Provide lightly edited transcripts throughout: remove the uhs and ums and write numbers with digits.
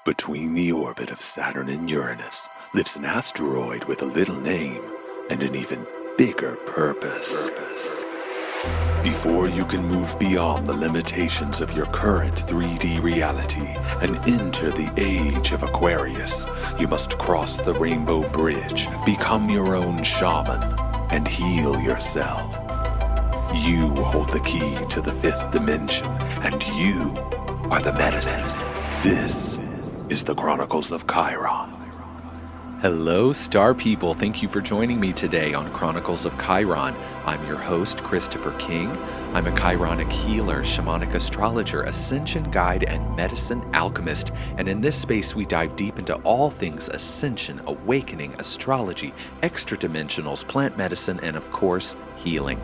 Between the orbit of Saturn and Uranus lives an asteroid with a little name and an even bigger purpose. Before you can move beyond the limitations of your current 3D reality and enter the age of Aquarius, you must cross the Rainbow Bridge, become your own shaman, and heal yourself. You hold the key to the fifth dimension, and you are the medicine. This is the Chronicles of Chyron. Hello, star people. Thank you for joining me today on Chronicles of Chyron. I'm your host, Chrystopher King. I'm a Chironic healer, shamanic astrologer, ascension guide, and medicine alchemist. And in this space, we dive deep into all things ascension, awakening, astrology, extra-dimensionals, plant medicine, and of course, healing.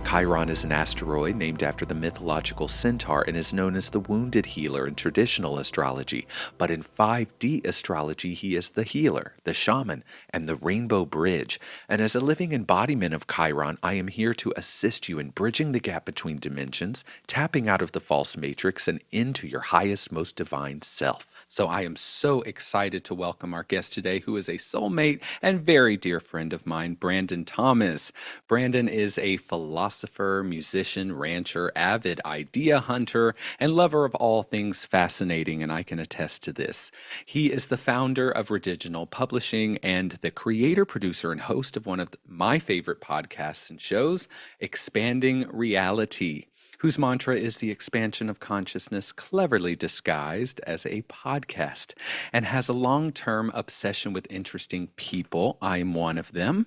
Chyron is an asteroid named after the mythological centaur and is known as the wounded healer in traditional astrology. But in 5D astrology, he is the healer, the shaman, and the rainbow bridge. And as a living embodiment of Chyron, I am here to assist you in bridging the gap between dimensions, tapping out of the false matrix, and into your highest, most divine self. So I am so excited to welcome our guest today, who is a soulmate and very dear friend of mine, Brandon Thomas. Brandon is a philosopher, musician, rancher, avid idea hunter, and lover of all things fascinating, and I can attest to this. He is the founder of Ridiginal Publishing and the creator, producer, and host of one of my favorite podcasts and shows, Expanding Reality, whose mantra is the expansion of consciousness cleverly disguised as a podcast, and has a long-term obsession with interesting people. I'm one of them.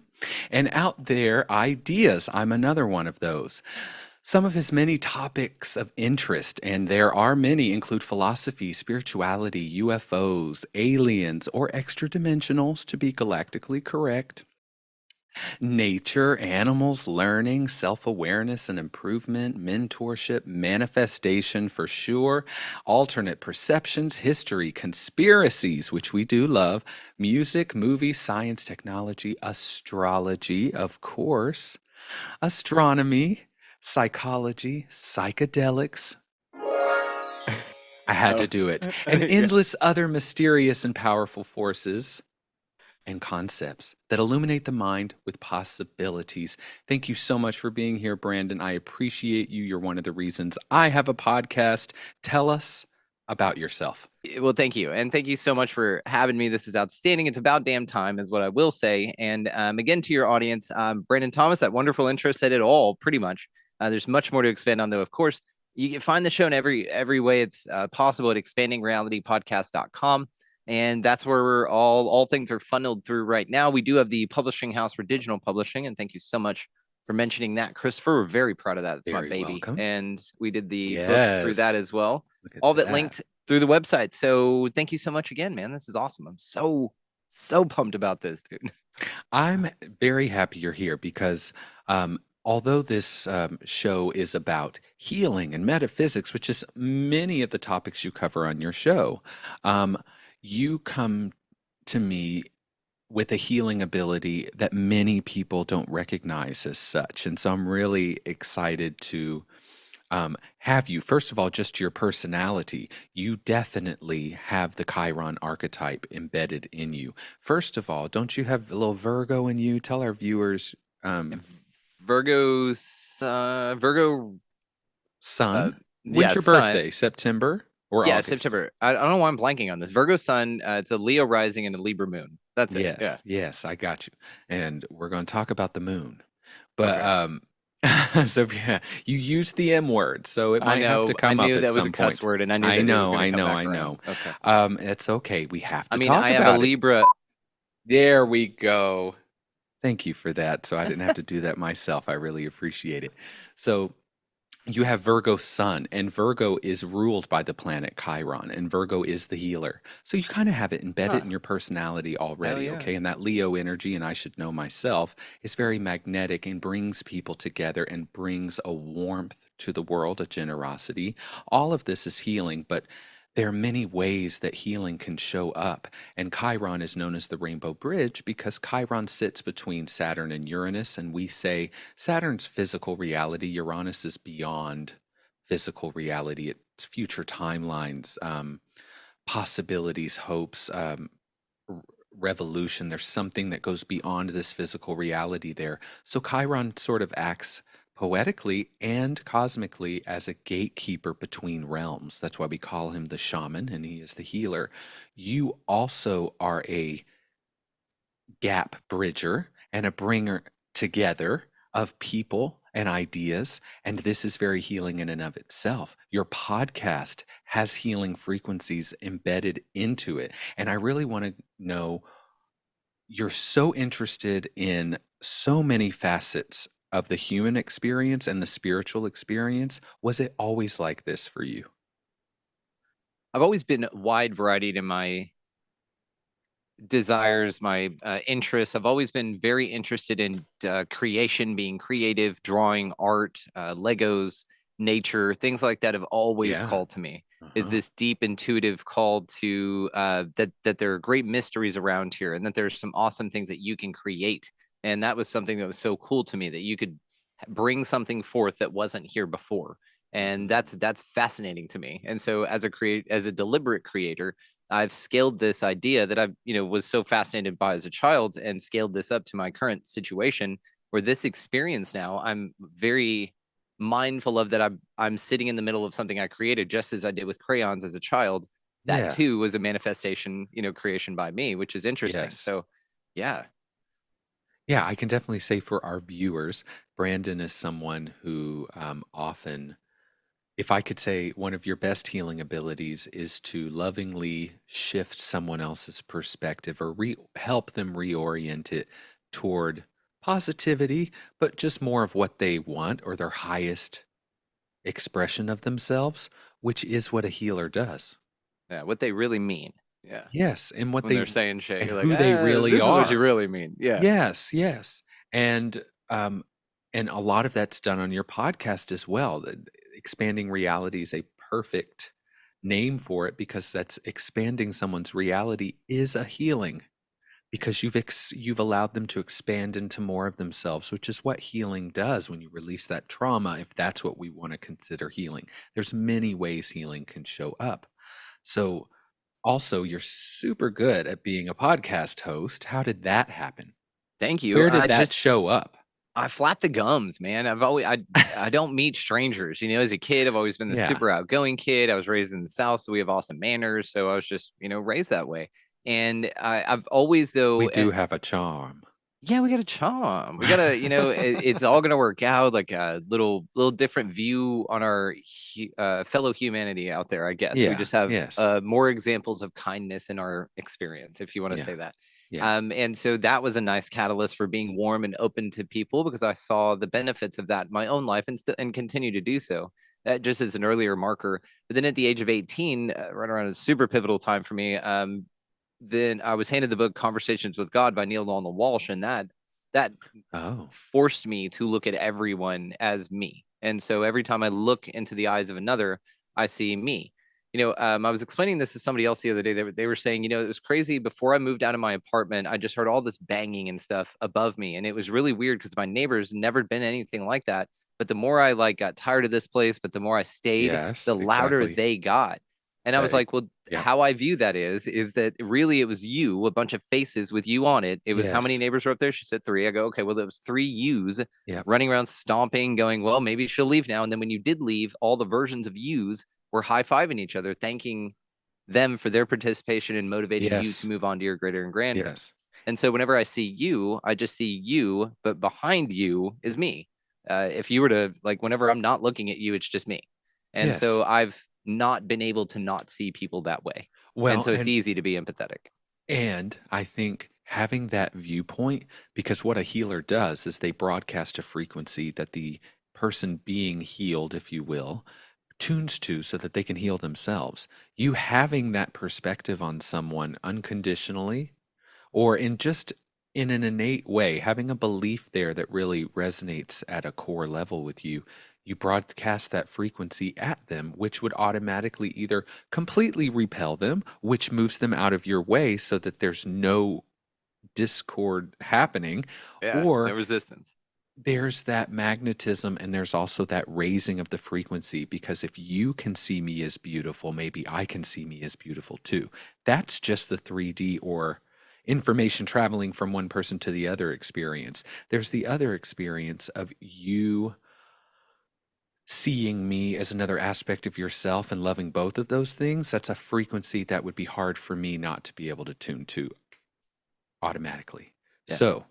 And out there, ideas. I'm another one of those. Some of his many topics of interest, and there are many, include philosophy, spirituality, UFOs, aliens, or extra-dimensionals, to be galactically correct, nature, animals, learning, self-awareness and improvement, mentorship, manifestation for sure, alternate perceptions, history, conspiracies, which we do love, music, movies, science, technology, astrology, of course, astronomy, psychology, psychedelics. I had to do it. And endless other mysterious and powerful forces and concepts that illuminate the mind with possibilities. Thank you so much for being here, Brandon. I appreciate you. You're one of the reasons I have a podcast. Tell us about yourself. Well, thank you. And thank you so much for having me. This is outstanding. It's about damn time is what I will say. And again, to your audience, Brandon Thomas, that wonderful intro said it all, pretty much. There's much more to expand on, though, of course. You can find the show in every way it's possible at expandingrealitypodcast.com. And that's where we're all things are funneled through right now. We do have the publishing house, Ridiginal Publishing, and thank you so much for mentioning that, Christopher. We're very proud of that. It's my baby. Welcome. And we did the book through that as well. All that linked through the website. So thank you so much again, man. This is awesome. I'm so pumped about this, dude. I'm very happy you're here because although this show is about healing and metaphysics, which is many of the topics you cover on your show, you come to me with a healing ability that many people don't recognize as such. And so I'm really excited to have you. First of all, just your personality. You definitely have the Chyron archetype embedded in you. First of all, don't you have a little Virgo in you? Tell our viewers. Virgo sun. When's your birthday? September? Or August? September. I don't know why I'm blanking on this. Virgo sun, it's a Leo rising and a Libra moon. That's it. Yes, yes, I got you. And we're going to talk about the moon. But so yeah, you used the M word, so it might have to come up at some point. I knew that was a cuss word, and I knew that it was going to come back I know. Okay. It's okay. We have to talk about it. I have a Libra. There we go. Thank you for that. So I didn't have to do that myself. I really appreciate it. So you have Virgo sun, and Virgo is ruled by the planet Chiron, and Virgo is the healer. So you kind of have it embedded in your personality already, okay? And that Leo energy, and I should know myself, is very magnetic and brings people together and brings a warmth to the world, a generosity. All of this is healing, but there are many ways that healing can show up, and Chiron is known as the Rainbow Bridge because Chiron sits between Saturn and Uranus, and we say Saturn's physical reality, Uranus is beyond physical reality, it's future timelines. possibilities, hopes, revolution. There's something that goes beyond this physical reality there. So Chiron sort of acts poetically and cosmically as a gatekeeper between realms. That's why we call him the shaman and he is the healer. You also are a gap bridger and a bringer together of people and ideas. And this is very healing in and of itself. Your podcast has healing frequencies embedded into it. And I really want to know, you're so interested in so many facets of the human experience and the spiritual experience. Was it always like this for you? I've always been wide variety in my desires, my interests. I've always been very interested in creation, being creative, drawing, art, Legos, nature, things like that have always Yeah. called to me. Is Uh-huh. this deep intuitive call to that there are great mysteries around here, and that there's some awesome things that you can create. And that was something that was so cool to me, that you could bring something forth that wasn't here before. And Mhm. that's fascinating to me. And so as a deliberate creator, I've scaled this idea that I've, was so fascinated by as a child, and scaled this up to my current situation, where this experience now I'm very mindful of, that I'm sitting in the middle of something I created, just as I did with crayons as a child. That Yeah. too was a manifestation, creation by me, which is interesting. Yes. So yeah. Yeah, I can definitely say for our viewers, Brandon is someone who often, if I could say one of your best healing abilities is to lovingly shift someone else's perspective or help them reorient it toward positivity, but just more of what they want or their highest expression of themselves, which is what a healer does. Yeah, what they really mean. Yeah. Yes, and what When they they're saying shit, and you're like, who they really this is what you are. really mean. Yeah. Yes, yes. And and a lot of that's done on your podcast as well. Expanding reality is a perfect name for it because that's expanding someone's reality is a healing because you've allowed them to expand into more of themselves, which is what healing does when you release that trauma, if that's what we want to consider healing. There's many ways healing can show up. So also, you're super good at being a podcast host. How did that happen? Thank you. Where did that show up? I flap the gums, man. I don't meet strangers. As a kid, I've always been the Yeah, super outgoing kid. I was raised in the South, so we have awesome manners. So I was just, raised that way. And I've always, we though, do have a charm. yeah, we got a charm. We got a, it's all gonna work out, like a little different view on our fellow humanity out there. I guess we Yeah, just have yes, more examples of kindness in our experience, if you want to yeah, say that. yeah, And so that was a nice catalyst for being warm and open to people, because I saw the benefits of that in my own life, and continue to do so. That just as an earlier marker. But then at the age of 18, right around a super pivotal time for me, then I was handed the book Conversations with God by Neil Donald Walsh, and that oh, forced me to look at everyone as me. And so every time I look into the eyes of another, I see me. I was explaining this to somebody else the other day. They were saying, it was crazy. Before I moved out of my apartment, I just heard all this banging and stuff above me, and it was really weird because my neighbors never been anything like that. But the more I got tired of this place, but the more I stayed, yes, the louder exactly. they got. And I was That, like, well, yeah, how I view that is that really it was you, a bunch of faces with you on it. It was, how many yes, neighbors were up there? She said three. I go, okay, well, there was three yous yeah, running around stomping, going, well, maybe she'll leave now. And then when you did leave, all the versions of yous were high-fiving each other, thanking them for their participation in motivating you to yes, move on to your greater and grander. yes, And so whenever I see you, I just see you, but behind you is me. If you were to, like, whenever I'm not looking at you, it's just me. And yes. so I've not been able to not see people that way. And Well, so it's easy to be empathetic. and I think having that viewpoint, because what a healer does is they broadcast a frequency that the person being healed, if you will, tunes to so that they can heal themselves. You having that perspective on someone unconditionally or in just in an innate way, having a belief there that really resonates at a core level with you, you broadcast that frequency at them, which would automatically either completely repel them, which moves them out of your way so that there's no discord happening, Yeah, no or resistance. there's that magnetism and there's also that raising of the frequency, because if you can see me as beautiful, maybe I can see me as beautiful too. That's just the 3D or information traveling from one person to the other experience. There's the other experience of you seeing me as another aspect of yourself and loving both of those things. That's a frequency that would be hard for me not to be able to tune to automatically. Yeah. So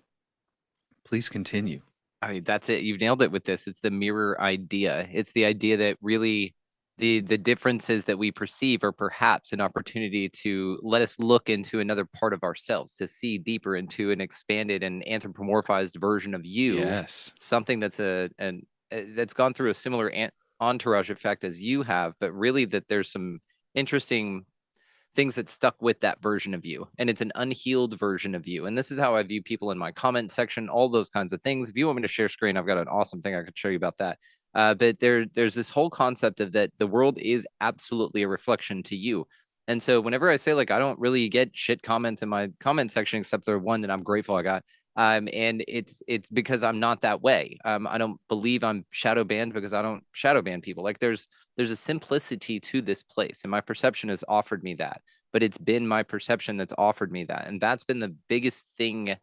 please continue. I mean, that's it. You've nailed it with this. It's the mirror idea. It's the idea that really the differences that we perceive are perhaps an opportunity to let us look into another part of ourselves, to see deeper into an expanded and anthropomorphized version of you, Yes. something that's that's gone through a similar entourage effect as you have, but really that there's some interesting things that stuck with that version of you, and it's an unhealed version of you. And this is how I view people in my comment section, all those kinds of things. If you want me to share screen, I've got an awesome thing I could show you about that. But there's this whole concept of that the world is absolutely a reflection to you. And so whenever I say, like, I don't really get shit comments in my comment section except the one that I'm grateful I got, and it's because I'm not that way. I don't believe I'm shadow banned because I don't shadow ban people. Like, there's a simplicity to this place, and my perception has offered me that. But it's been my perception that's offered me that, and that's been the biggest thing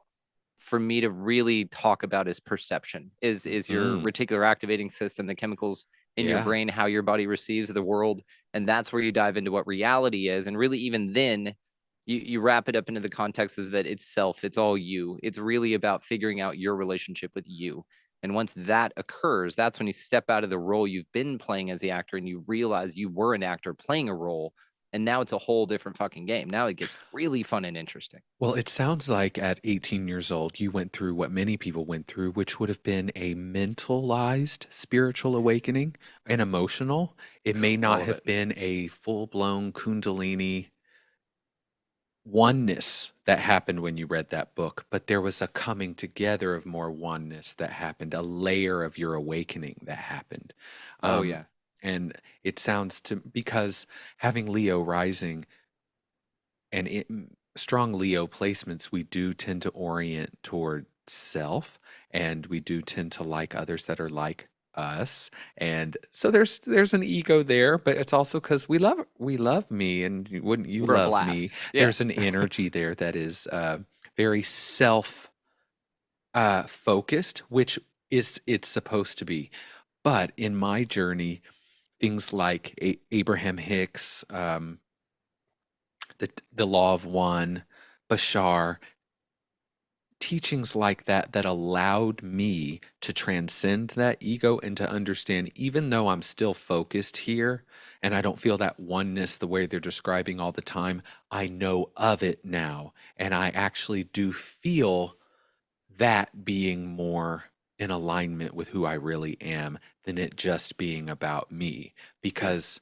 for me to really talk about is perception. Is your reticular activating system, the chemicals in your brain, how your body receives the world, and that's where you dive into what reality is. And really, even then, you wrap it up into the context is that it's self, it's all you. It's really about figuring out your relationship with you. And once that occurs, that's when you step out of the role you've been playing as the actor and you realize you were an actor playing a role. And now it's a whole different fucking game. Now it gets really fun and interesting. Well, it sounds like at 18 years old, you went through what many people went through, which would have been a mentalized spiritual awakening and emotional. It may not have been a full-blown Kundalini oneness that happened when you read that book, but there was a coming together of more oneness that happened, a layer of your awakening that happened. Yeah. And it sounds to, because having Leo rising and strong Leo placements, we do tend to orient toward self, and we do tend to like others that are like us. And so there's an ego there, but it's also because we love me, and wouldn't you We're a love me? blast. Yeah. There's an energy there that is very self focused, which is it's supposed to be. But in my journey, things like Abraham Hicks, the Law of One, Bashar, teachings like that that allowed me to transcend that ego and to understand, even though I'm still focused here and I don't feel that oneness the way they're describing all the time, I know of it now. And I actually do feel that being more in alignment with who I really am than it just being about me. Because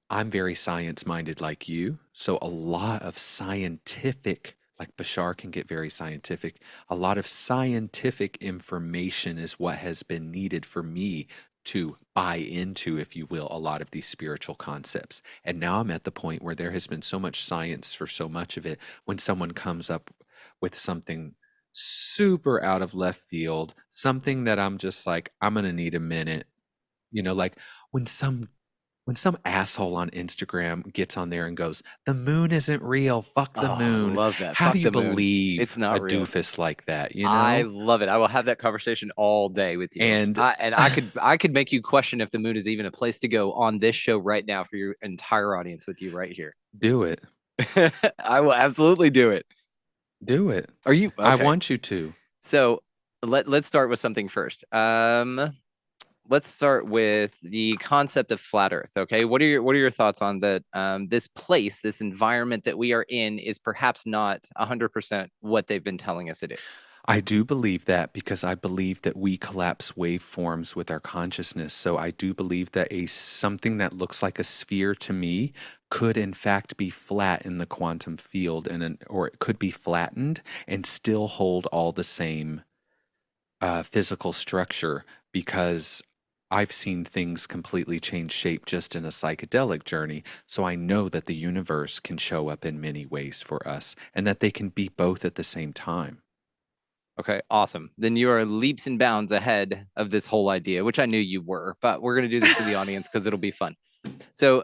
I'm very science minded like you. So a lot of scientific, like Bashar can get very scientific, a lot of scientific information is what has been needed for me to buy into, if you will, a lot of these spiritual concepts. And now I'm at the point where there has been so much science for so much of it. When someone comes up with something super out of left field, something that I'm just like, I'm going to need a minute, like when some asshole on Instagram gets on there and goes, "The moon isn't real. Fuck the moon." I love that. How Fuck do you the moon. believe It's not a real. doofus like that? I love it. I will have that conversation all day with you. And I could make you question if the moon is even a place to go on this show right now for your entire audience with you right here. do it. I will absolutely do it. Do it. Are you? Okay. I want you to. So let's start with something first. Let's start with the concept of flat Earth. Okay, what are your thoughts on that? This place, this environment that we are in, is perhaps not 100% what they've been telling us it is. I do believe that, because I believe that we collapse waveforms with our consciousness. So I do believe that something that looks like a sphere to me could in fact be flat in the quantum field, or it could be flattened and still hold all the same physical structure, because I've seen things completely change shape just in a psychedelic journey. So I know that the universe can show up in many ways for us, and that they can be both at the same time. Okay, awesome. Then you are leaps and bounds ahead of this whole idea, which I knew you were, but we're going to do this for the audience because it'll be fun. So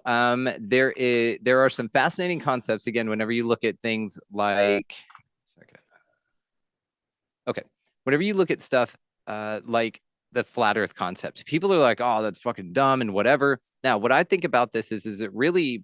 there are some fascinating concepts, again, whenever you look at things like, okay, whenever you look at stuff like the flat earth concept, people are like, oh, that's fucking dumb and whatever. Now, what I think about this is it really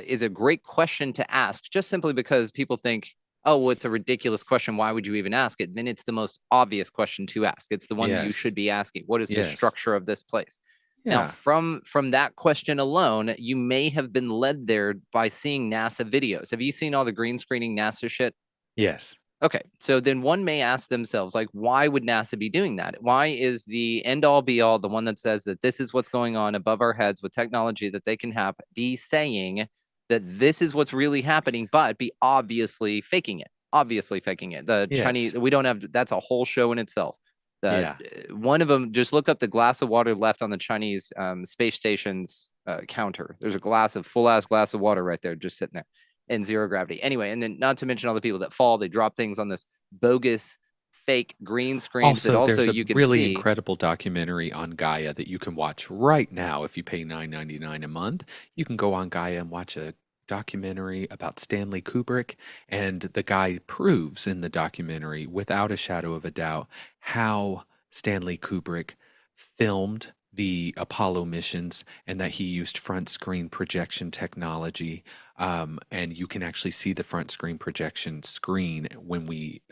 is a great question to ask, just simply because people think, oh, well, it's a ridiculous question. Why would you even ask it? Then it's the most obvious question to ask. It's the one that you Yes. should be asking. What is the Yes. structure of this place? Now, Yeah. from that question alone, you may have been led there by seeing NASA videos. Have you seen all the green screening NASA shit? Yes. Okay, so then one may ask themselves, like, why would NASA be doing that? Why is the end all be all, the one that says that this is what's going on above our heads with technology that they can have, be saying that this is what's really happening, but be obviously faking it? Obviously faking it. The Yes. Chinese, we don't have, that's a whole show in itself. Yeah. One of them, just look up the glass of water left on the Chinese space station's counter. There's a full ass glass of water right there, just sitting there in zero gravity. Anyway, and then not to mention all the people that fall, they drop things on this bogus, fake green screens that also there's a you can really see. incredible documentary on Gaia that you can watch right now if you pay $9.99 a month. You can go on Gaia and watch a documentary about Stanley Kubrick, and the guy proves in the documentary, without a shadow of a doubt, how Stanley Kubrick filmed the Apollo missions and that he used front screen projection technology. And you can actually see the front screen projection screen when we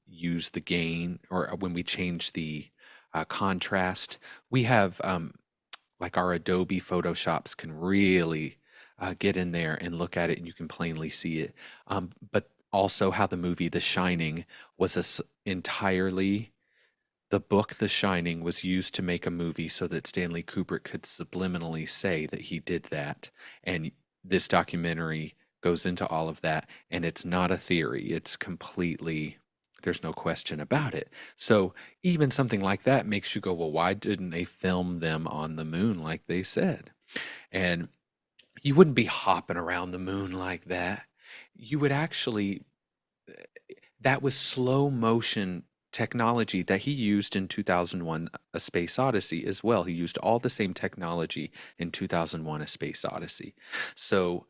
use the gain, or when we change the contrast. We have like our Adobe Photoshops can really get in there and look at it, and you can plainly see it. But also how the movie The Shining was entirely, the book The Shining was used to make a movie so that Stanley Kubrick could subliminally say that he did that. And this documentary goes into all of that, and it's not a theory. It's completely, there's no question about it. So even something like that makes you go, well, why didn't they film them on the moon like they said? And you wouldn't be hopping around the moon like that. You would actually, that was slow motion technology that he used in 2001 A Space Odyssey as well. He used all the same technology in 2001 A Space Odyssey. So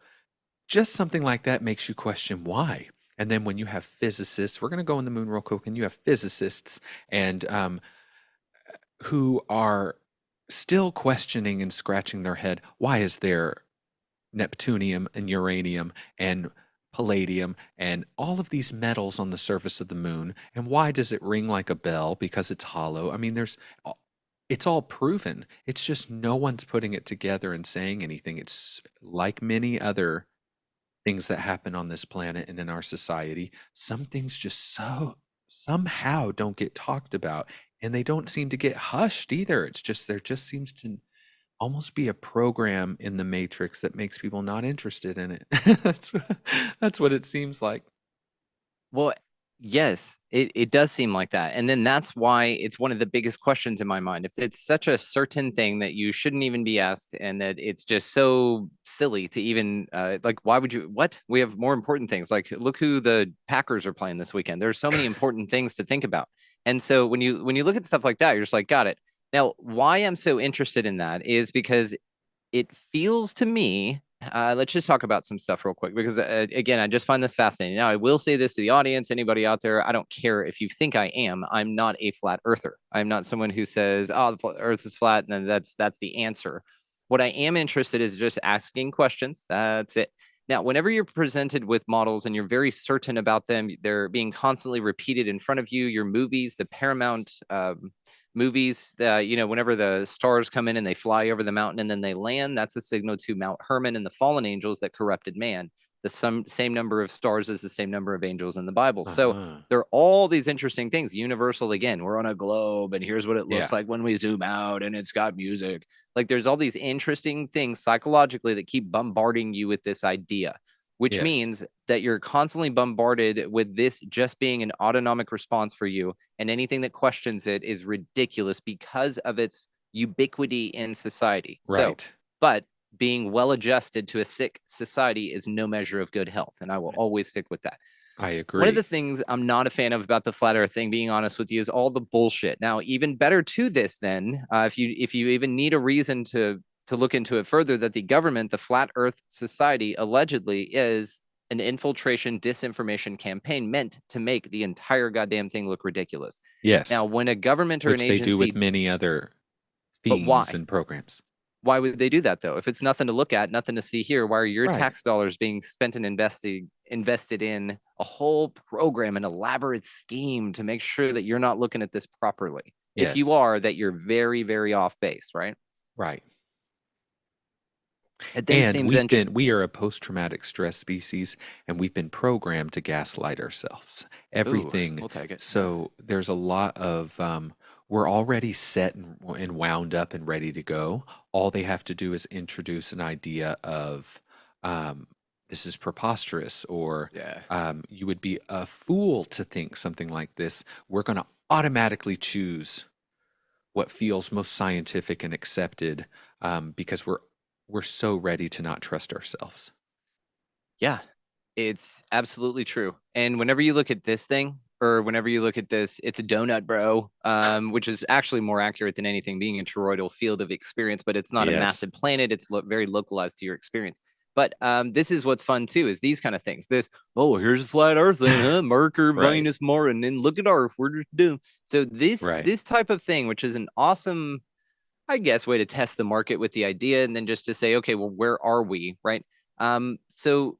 just something like that makes you question why. And then when you have physicists, we're going to go on the moon real quick, and you have physicists and who are still questioning and scratching their head, why is there Neptunium and uranium and palladium and all of these metals on the surface of the moon, and why does it ring like a bell? Because it's hollow. I mean, it's all proven. It's just no one's putting it together and saying anything. It's like many other things that happen on this planet and in our society. Some things just somehow don't get talked about, and they don't seem to get hushed either. It's just, there just seems to almost be a program in the matrix that makes people not interested in it. That's what it seems like. Well, yes, it does seem like that. And then that's why it's one of the biggest questions in my mind. If it's such a certain thing that you shouldn't even be asked, and that it's just so silly to even like, why would you, what? We have more important things. Like, look who the Packers are playing this weekend. There's so many important things to think about. And so when you look at stuff like that, you're just like, got it. Now, why I'm so interested in that is because it feels to me, let's just talk about some stuff real quick, because again, I just find this fascinating. Now, I will say this to the audience, anybody out there, I don't care if you think I am. I'm not a flat earther. I'm not someone who says, oh, the earth is flat, and then that's the answer. What I am interested in is just asking questions. That's it. Now, whenever you're presented with models and you're very certain about them, they're being constantly repeated in front of you, your movies, the Paramount movies, whenever the stars come in and they fly over the mountain and then they land, that's a signal to Mount Hermon and the fallen angels that corrupted man. The same number of stars is the same number of angels in the Bible. So there are all these interesting things. Universal, again, we're on a globe, and here's what it looks like when we zoom out, and it's got music. Like, there's all these interesting things psychologically that keep bombarding you with this idea, which means that you're constantly bombarded with this just being an autonomic response for you, and anything that questions it is ridiculous because of its ubiquity in society. Right. So, but being well adjusted to a sick society is no measure of good health, and I will always stick with that. I One of the agree. things I'm not a fan of about the flat Earth thing, being honest with you, is all the bullshit. Now, even better to this, then, if you even need a reason to look into it further, that the government, the Flat Earth Society, allegedly is an infiltration disinformation campaign meant to make the entire goddamn thing look ridiculous. Yes, Now, when a government or an which they do with agency, many other but themes why? and programs. Why would they do that though? If it's nothing to look at, nothing to see here, why are your Right. tax dollars being spent and invested in a whole program, an elaborate scheme to make sure that you're not looking at this properly? If you Yes. are, that you're very, very off base, right? Right. It then And seems we are a post-traumatic stress species, and we've been programmed to gaslight ourselves. ooh, Everything. we'll take it. So there's a lot of, we're already set and wound up and ready to go. All they have to do is introduce an idea of, um, this is preposterous, or Yeah. you would be a fool to think something like this. We're going to automatically choose what feels most scientific and accepted, because we're so ready to not trust ourselves. Yeah, it's absolutely true. And whenever you look at this thing, or whenever you look at this, it's a donut, bro, which is actually more accurate than anything, being a toroidal field of experience, but it's not a Yes. massive planet. It's very localized to your experience. But this is what's fun too, is these kind of things. This, oh, here's a flat Earth thing, huh? Mercury, Right. Venus, Mars, and then look at Earth. We're just doomed. So Right. this type of thing, which is an awesome, I guess, way to test the market with the idea, and then just to say, okay, well, where are we, right? So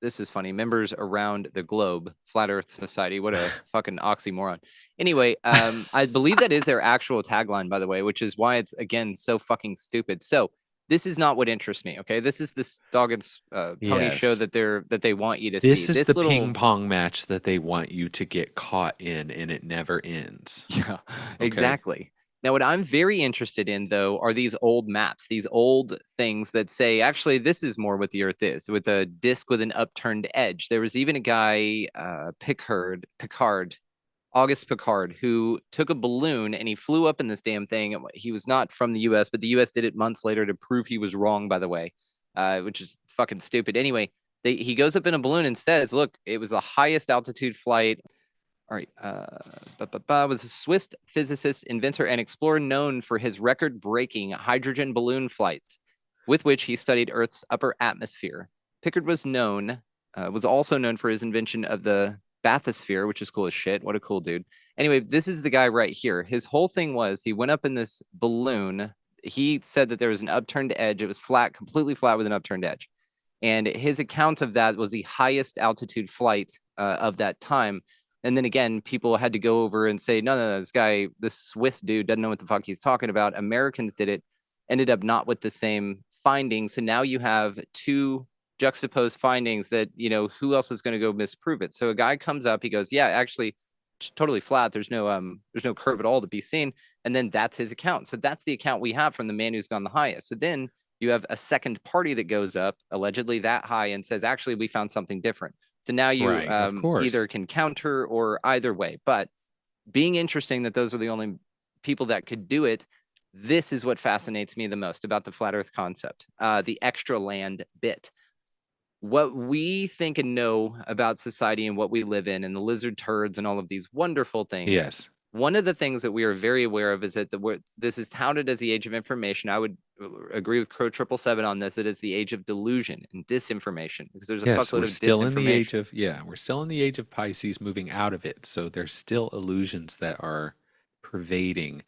this is funny. Members around the globe, Flat Earth Society. What a fucking oxymoron. Anyway, I believe that is their actual tagline, by the way, which is why it's again so fucking stupid. So this is not what interests me. Okay, this is this dog and pony show Yes. that they want you to see. This is the This ping little pong match that they want you to get caught in, and it never ends. yeah, Okay. exactly. Now, what I'm very interested in, though, are these old maps, these old things that say, actually, this is more what the Earth is, with a disk with an upturned edge. There was even a guy, Picard, August Picard, who took a balloon and he flew up in this damn thing. He was not from the US, but the US did it months later to prove he was wrong, by the way, which is fucking stupid. Anyway, he goes up in a balloon and says, look, it was the highest altitude flight. All right. Was a Swiss physicist, inventor, and explorer known for his record breaking hydrogen balloon flights, with which he studied Earth's upper atmosphere. Pickard was also known for his invention of the bathysphere, which is cool as shit. What a cool dude. Anyway, this is the guy right here. His whole thing was he went up in this balloon. He said that there was an upturned edge. It was flat, completely flat with an upturned edge. And his account of that was the highest altitude flight of that time. And then again, people had to go over and say, no, this guy, this Swiss dude doesn't know what the fuck he's talking about. Americans did it, ended up not with the same findings. So now you have two juxtaposed findings that, who else is going to go misprove it? So a guy comes up, he goes, yeah, actually, it's totally flat. There's no curve at all to be seen. And then that's his account. So that's the account we have from the man who's gone the highest. So then you have a second party that goes up, allegedly that high, and says, actually, we found something different. So now you Right. Of either course. can counter or either way. But being interesting that those are the only people that could do it, this is what fascinates me the most about the flat Earth concept, the extra land bit. What we think and know about society and what we live in, and the lizard turds and all of these wonderful things. Yes. One of the things that we are very aware of is that this is touted as the age of information. I would agree with Crow 777 on this. It is the age of delusion and disinformation, because there's a Yes, fuckload we're of still in the age disinformation. of, yeah, we're still in the age of Pisces, moving out of it. So there's still illusions that are pervading.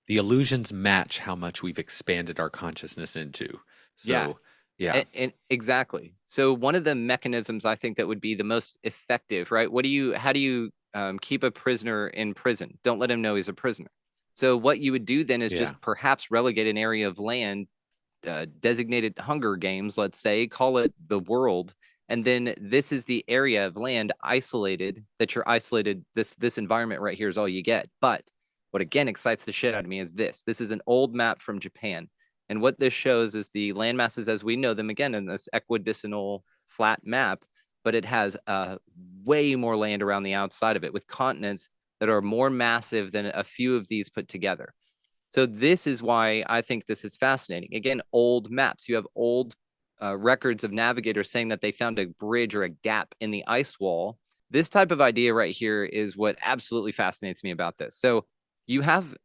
The illusions match how much we've expanded our consciousness into. Yeah, So, yeah. and exactly. So one of the mechanisms I think that would be the most effective, right? How do you keep a prisoner in prison? Don't let him know he's a prisoner. So what you would do then is Yeah. just perhaps relegate an area of land, designated Hunger Games, let's say, call it the world, and then this is the area of land isolated, that you're isolated. This environment right here is all you get. But what again excites the shit out of me is this. This is an old map from Japan. And what this shows is the land masses as we know them, again, in this equidistant flat map, but it has way more land around the outside of it, with continents that are more massive than a few of these put together. So this is why I think this is fascinating. Again, old maps. You have old records of navigators saying that they found a bridge or a gap in the ice wall This type of idea right here is what absolutely fascinates me about this. So you have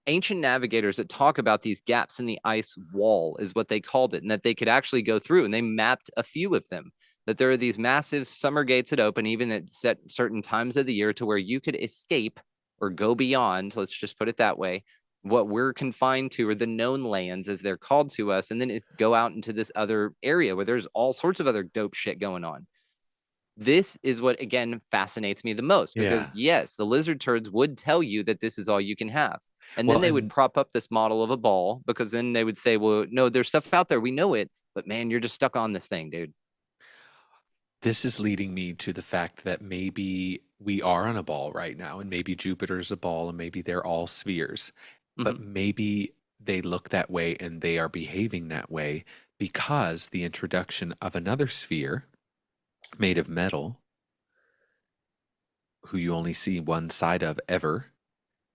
ancient navigators that talk about these gaps in the ice wall, is what they called it, and that they could actually go through, and they mapped a few of them. That there are these massive summer gates that open even at set certain times of the year to where you could escape or go beyond, let's just put it that way, what we're confined to, or the known lands as they're called to us, and then go out into this other area where there's all sorts of other dope shit going on. This is what again fascinates me the most, because yes, the lizard turds would tell you that this is all you can have. And then Well, they would and prop up this model of a ball, because then they would say, well, no, there's stuff out there. We know it, but man, you're just stuck on this thing, dude. this is leading me to the fact that maybe we are on a ball right now, and maybe Jupiter's a ball, and maybe they're all spheres. But Mhm. maybe they look that way and they are behaving that way because the introduction of another sphere made of metal, who you only see one side of ever,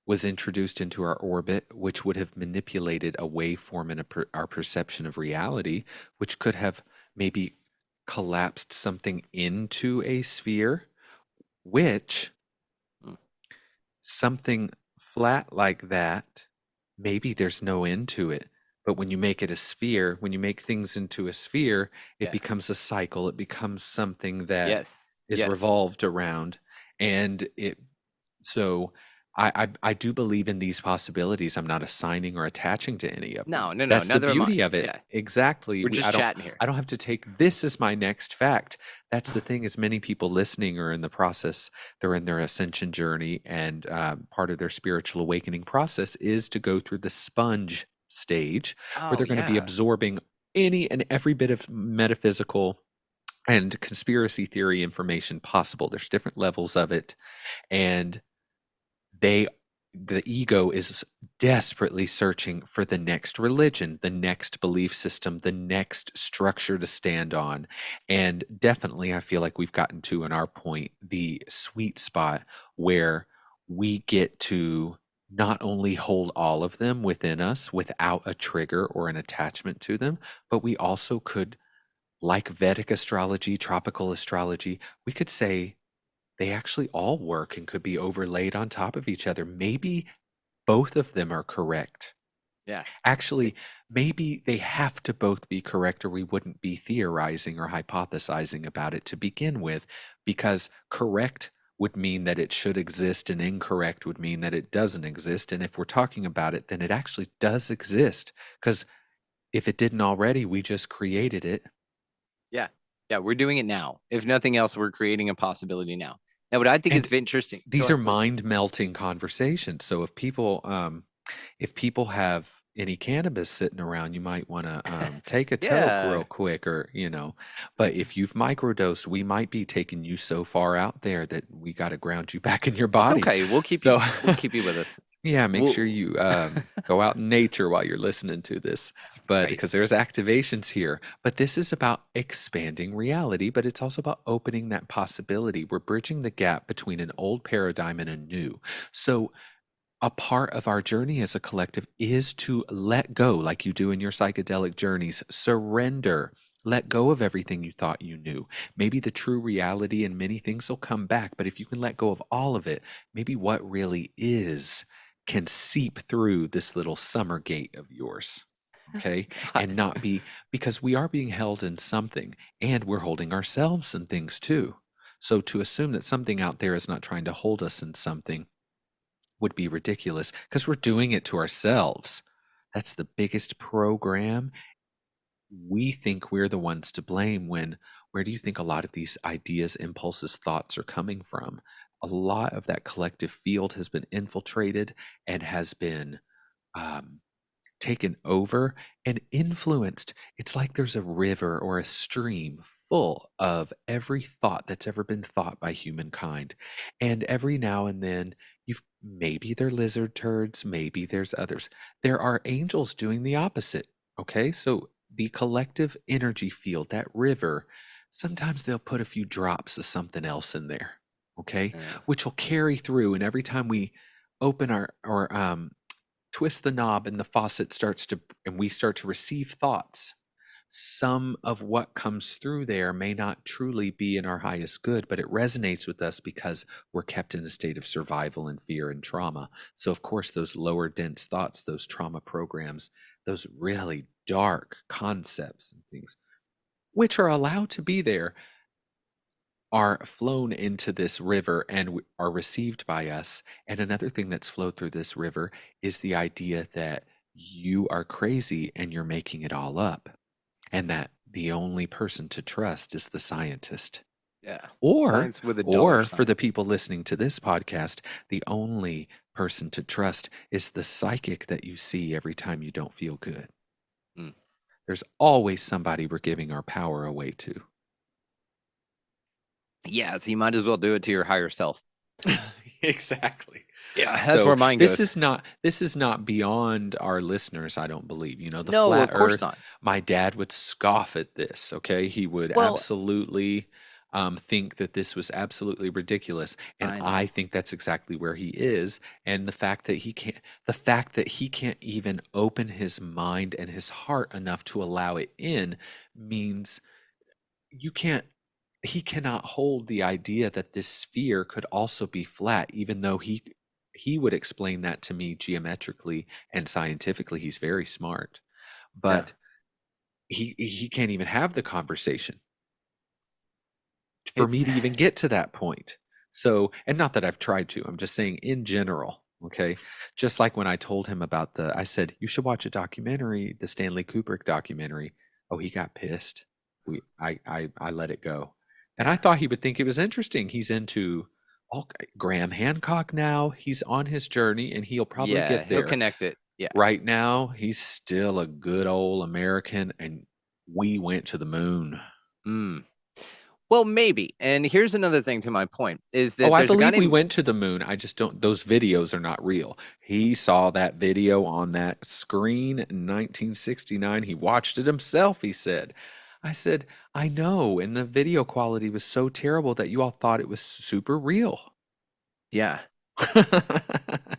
was introduced into our orbit, which would have manipulated a waveform in our perception of reality, which could have maybe collapsed something into a sphere, which Mm. something flat like that, maybe there's no end to it. But when you make it a sphere, when you make things into a sphere, it Yeah. becomes a cycle. It becomes something that Yes. is Yes. revolved around. And it, so I do believe in these possibilities. I'm not assigning or attaching to any of them. No, no, no. That's the Neither am I. beauty of it. Yeah. Exactly. We're just chatting here. I don't have to take this as my next fact. That's the thing, is many people listening are in the process, they're in their ascension journey, and part of their spiritual awakening process is to go through the sponge stage, where Oh, they're going to be yeah. absorbing any and every bit of metaphysical and conspiracy theory information possible. There's different levels of it, and they the ego is desperately searching for the next religion, the next belief system, the next structure to stand on. And definitely, I feel like we've gotten to, in our point, the sweet spot where we get to not only hold all of them within us without a trigger or an attachment to them, but we also could, like Vedic astrology, tropical astrology, we could say they actually all work and could be overlaid on top of each other. Maybe both of them are correct. Yeah. Actually, maybe they have to both be correct, or we wouldn't be theorizing or hypothesizing about it to begin with, because correct would mean that it should exist and incorrect would mean that it doesn't exist. And if we're talking about it, then it actually does exist, because if it didn't already, we just created it. Yeah. Yeah. We're doing it now. If nothing else, we're creating a possibility now. Now, what I think And is interesting. Go these are ahead, please. mind melting conversations. So if people have any cannabis sitting around, you might want to take a toke Yeah. real quick, or but if you've microdosed, we might be taking you so far out there that we got to ground you back in your It's body. okay. We'll keep So you. We'll keep you with us. yeah, make sure We'll. you go out in nature while you're listening to this. That's But right. because there's activations here, but this is about expanding reality, but it's also about opening that possibility. We're bridging the gap between an old paradigm and a new. So a part of our journey as a collective is to let go, like you do in your psychedelic journeys, surrender, let go of everything you thought you knew. Maybe the true reality and many things will come back, but if you can let go of all of it, maybe what really is can seep through this little summer gate of yours. Okay. And God. not be, because we are being held in something, and we're holding ourselves in things too. So to assume that something out there is not trying to hold us in something would be ridiculous, because we're doing it to ourselves. That's the biggest program. We think we're the ones to blame, when where do you think a lot of these ideas, impulses, thoughts are coming from? A lot of that collective field has been infiltrated and has been um, taken over and influenced. It's like there's a river or a stream full of every thought that's ever been thought by humankind. And every now and then, maybe they're lizard turds, maybe there's others. There are angels doing the opposite. Okay. So the collective energy field, that river, sometimes they'll put a few drops of something else in there. Okay. Yeah. Which will carry through. And every time we open our twist the knob, and the faucet starts to, and we start to receive thoughts, some of what comes through there may not truly be in our highest good, but it resonates with us because we're kept in a state of survival and fear and trauma. So, of course, those lower dense thoughts, those trauma programs, those really dark concepts and things, which are allowed to be there, are flown into this river and are received by us. And another thing that's flowed through this river is the idea that you are crazy and you're making it all up, and that the only person to trust is the scientist. Yeah. Or, Science with a dollar or for sign. the people listening to this podcast, the only person to trust is the psychic that you see every time you don't feel good. Mm. There's always somebody we're giving our power away to. Yeah, so you might as well do it to your higher self. Exactly. Yeah, that's where mine this goes. This is not beyond our listeners, I don't believe. You know, the No, flat of course earth. not. My dad would scoff at this, okay? He would Well- absolutely think that this was absolutely ridiculous. And I know. I think that's exactly where he is. And the fact that he can't even open his mind and his heart enough to allow it in means he cannot hold the idea that this sphere could also be flat, even though he would explain that to me geometrically and scientifically. He's very smart, but he can't even have the conversation for me to even get to that point. So, and not that I've tried to, I'm just saying in general. Okay. Just like when I told him about I said, you should watch a documentary, the Stanley Kubrick documentary. Oh, he got pissed. I let it go. And I thought he would think it was interesting. He's into Graham Hancock now. He's on his journey and he'll probably get there. He'll connect it. Yeah. Right now, he's still a good old American, and we went to the moon. Well, maybe. And here's another thing to my point is that I there's a guy believe we named- went to the moon. I just don't, those videos are not real. He saw that video on that screen in 1969. He watched it himself, he said. I said, I know. And the video quality was so terrible that you all thought it was super real. Yeah.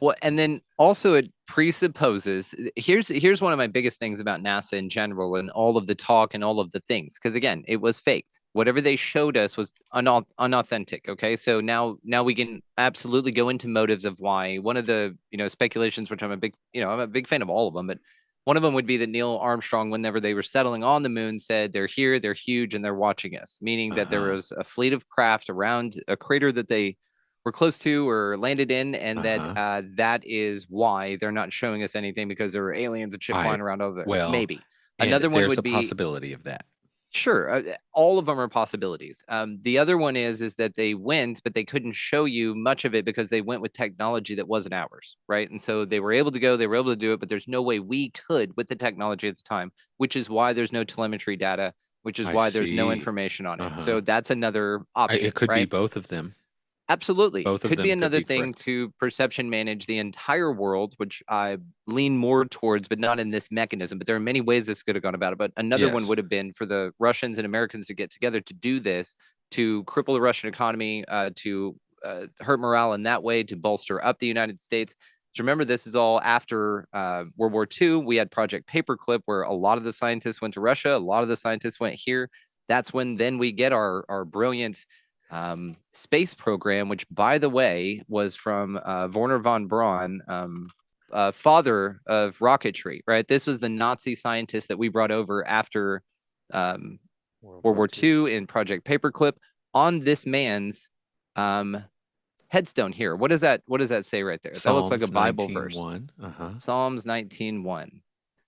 Well, and then also it presupposes, here's one of my biggest things about NASA in general and all of the talk and all of the things, because again, it was faked. Whatever they showed us was unauthentic. Okay, so now we can absolutely go into motives of why. One of the speculations, which I'm a big fan of all of them, but one of them would be that Neil Armstrong, whenever they were settling on the moon, said they're here, they're huge, and they're watching us, meaning that there was a fleet of craft around a crater that they were close to or landed in, and that is why they're not showing us anything, because there were aliens and shit flying around over there. Well, maybe another one would be there's a possibility of that. Sure, all of them are possibilities. The other one is that they went, but they couldn't show you much of it because they went with technology that wasn't ours, right? And so they were able to go, they were able to do it, but there's no way we could with the technology at the time, which is why there's no telemetry data, which is why there's no information on it. So that's another option. It could be both of them. Absolutely. Both of could them be could another be thing correct. to perception manage the entire world, which I lean more towards, but not in this mechanism. But there are many ways this could have gone about it. But another one would have been for the Russians and Americans to get together to do this, to cripple the Russian economy, to hurt morale in that way, to bolster up the United States. So remember, this is all after World War II. We had Project Paperclip, where a lot of the scientists went to Russia. A lot of the scientists went here. That's when then we get our brilliant space program, which, by the way, was from Werner von Braun, father of rocketry, right? This was the Nazi scientist that we brought over after World War II in Project Paperclip. On this man's headstone here, what does that say right there? That looks like a Bible verse. Psalms 19:1.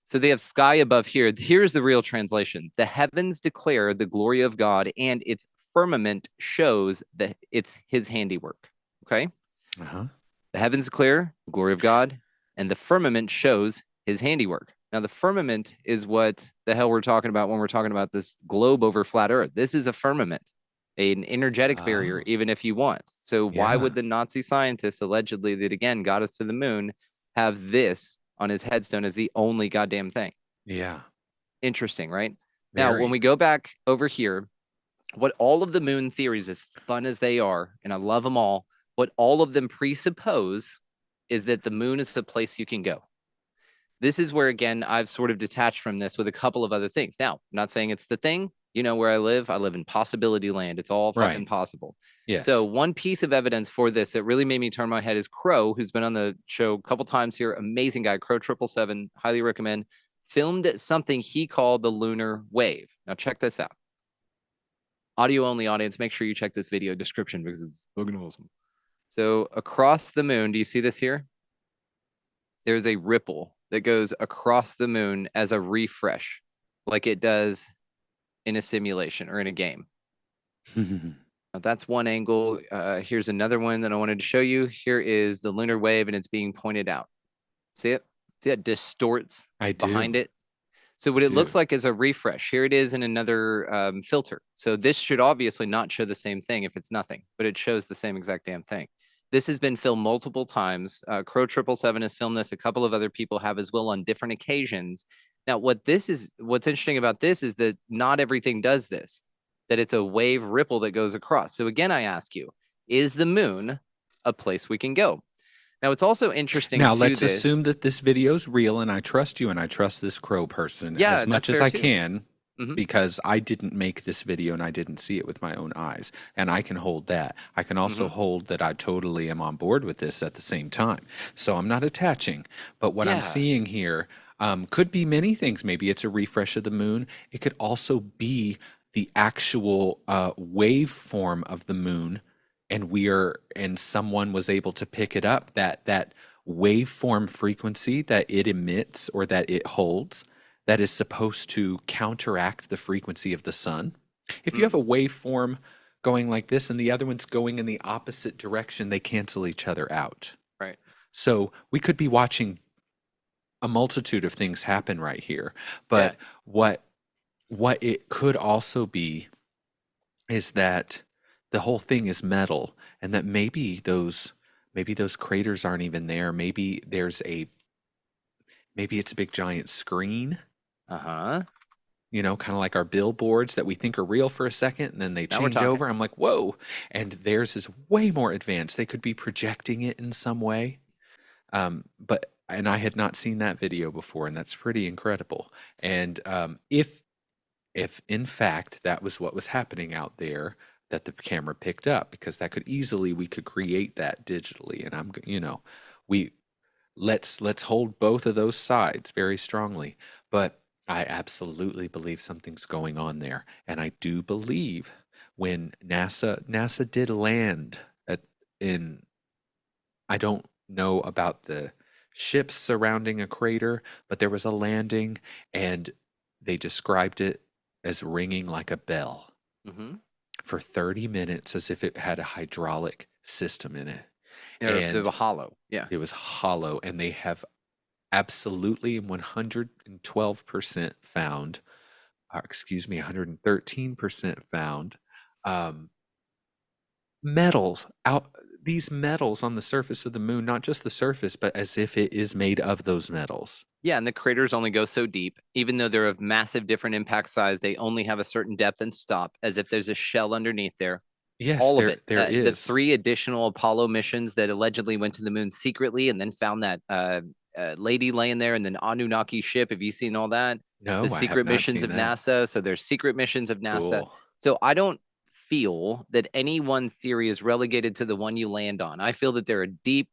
So they have sky above here. Here's the real translation. The heavens declare the glory of God, and its firmament shows that it's his handiwork. Okay. The heavens declare the glory of God, and the firmament shows his handiwork. Now, the firmament is what the hell we're talking about when we're talking about this globe over flat Earth. This is a firmament, an energetic barrier, even if you want. So why would the Nazi scientists, allegedly, that again got us to the moon, have this on his headstone as the only goddamn thing? Yeah. Interesting, right? Now, when we go back over here, what all of the moon theories, as fun as they are, and I love them all, what all of them presuppose is that the moon is the place you can go. This is where, again, I've sort of detached from this with a couple of other things. Now, I'm not saying it's the thing. You know where I live in possibility land. It's all fucking possible. Yes. So one piece of evidence for this that really made me turn my head is Crow, who's been on the show a couple times here. Amazing guy, Crow 777, highly recommend. Filmed something he called the lunar wave. Now check this out. Audio only audience, make sure you check this video description because it's fucking awesome. So across the moon, do you see this here? There's a ripple that goes across the moon as a refresh, like it does in a simulation or in a game. Now, that's one angle. Here's another one that I wanted to show you. Here is the lunar wave, and it's being pointed out. See it? See it distorts behind it? So what it looks like is a refresh. Here it is in another filter. So this should obviously not show the same thing if it's nothing, but it shows the same exact damn thing. This has been filmed multiple times. Crow 777 has filmed this. A couple of other people have as well on different occasions. Now, what's interesting about this is that not everything does this, that it's a wave ripple that goes across. So again, I ask you, is the moon a place we can go? Now, it's also interesting. Now, let's assume that this video is real, and I trust you, and I trust this Crow person as much as I can, because I didn't make this video, and I didn't see it with my own eyes, and I can hold that. I can also hold that I totally am on board with this at the same time. So I'm not attaching, but what I'm seeing here could be many things. Maybe it's a refresh of the moon. It could also be the actual waveform of the moon, and someone was able to pick it up, that waveform frequency that it emits or that it holds, that is supposed to counteract the frequency of the sun. If you have a waveform going like this and the other one's going in the opposite direction, they cancel each other out. Right. So we could be watching a multitude of things happen right here. But what it could also be is that the whole thing is metal, and that maybe those craters aren't even there. Maybe it's a big giant screen. You know, kind of like our billboards that we think are real for a second, and then they change over. I'm like, whoa. And theirs is way more advanced. They could be projecting it in some way. And I had not seen that video before, and that's pretty incredible. And if in fact that was what was happening out there, that the camera picked up, because that could easily, we could create that digitally. And let's hold both of those sides very strongly. But I absolutely believe something's going on there. And I do believe when NASA did land I don't know about the ships surrounding a crater, but there was a landing, and they described it as ringing like a bell. For 30 minutes, as if it had a hydraulic system in it. And it was hollow. Yeah. It was hollow, and they have absolutely 112% found, 113% found metals out. These metals on the surface of the moon, not just the surface, but as if it is made of those metals. Yeah, and the craters only go so deep. Even though they're of massive different impact size, they only have a certain depth and stop, as if there's a shell underneath there. Yes, all of it. There is. The 3 additional Apollo missions that allegedly went to the moon secretly and then found that lady laying there, and then Anunnaki ship. Have you seen all that? No, the secret missions of NASA. So there's secret missions of NASA. Cool. So I don't feel that any one theory is relegated to the one you land on. I feel that there are deep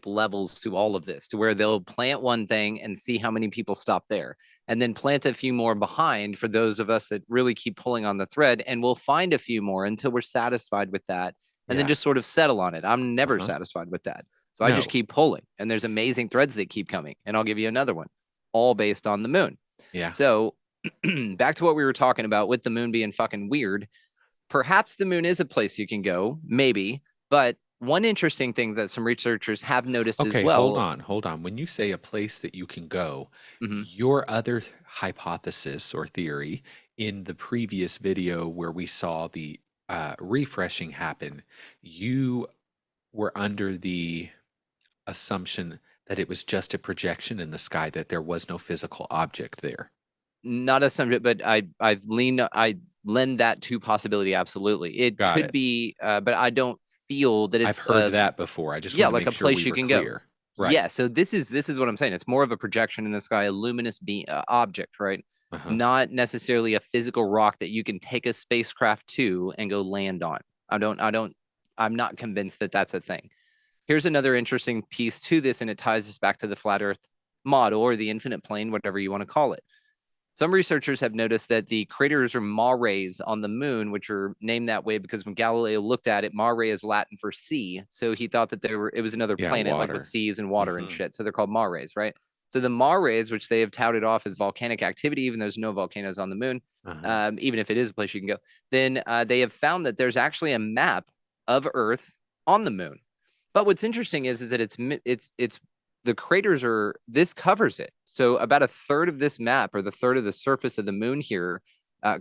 levels to all of this, to where they'll plant one thing and see how many people stop there, and then plant a few more behind for those of us that really keep pulling on the thread, and we'll find a few more until we're satisfied with that, and then just sort of settle on it. I'm never satisfied with that. So I just keep pulling, and there's amazing threads that keep coming, and I'll give you another one, all based on the moon. Yeah. So back to what we were talking about with the moon being fucking weird. Perhaps the moon is a place you can go, maybe. But one interesting thing that some researchers have noticed as well. Hold on. When you say a place that you can go, your other hypothesis or theory in the previous video where we saw the refreshing happen, you were under the assumption that it was just a projection in the sky, that there was no physical object there. Not a subject, but I lend that to possibility. Absolutely, it could be, but I don't feel that it's. I've heard that before. I just like a place you can go. Right. Yeah, so this is what I'm saying. It's more of a projection in the sky, a luminous object, right? Uh-huh. Not necessarily a physical rock that you can take a spacecraft to and go land on. I'm not convinced that that's a thing. Here's another interesting piece to this, and it ties us back to the flat Earth model or the infinite plane, whatever you want to call it. Some researchers have noticed that the craters or mares on the moon, which are named that way because when Galileo looked at it, mare is Latin for sea. So he thought that it was another Yeah, planet, like with water. seas and water and shit. So they're called mares, right? So the mares, which they have touted off as volcanic activity, even though there's no volcanoes on the moon, even if it is a place you can go, then they have found that there's actually a map of Earth on the moon. But what's interesting is that it's the craters this covers it. So about a third of this map, or the third of the surface of the moon here,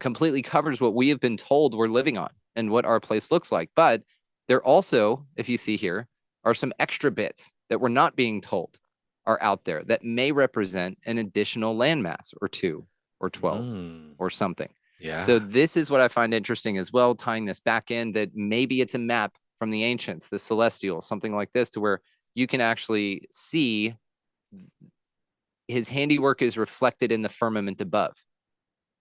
completely covers what we have been told we're living on and what our place looks like. But there also, if you see here, are some extra bits that we're not being told are out there that may represent an additional landmass or 2 or 12 or something. Yeah. So this is what I find interesting as well, tying this back in, that maybe it's a map from the ancients, the celestial, something like this, to where you can actually see his handiwork is reflected in the firmament above.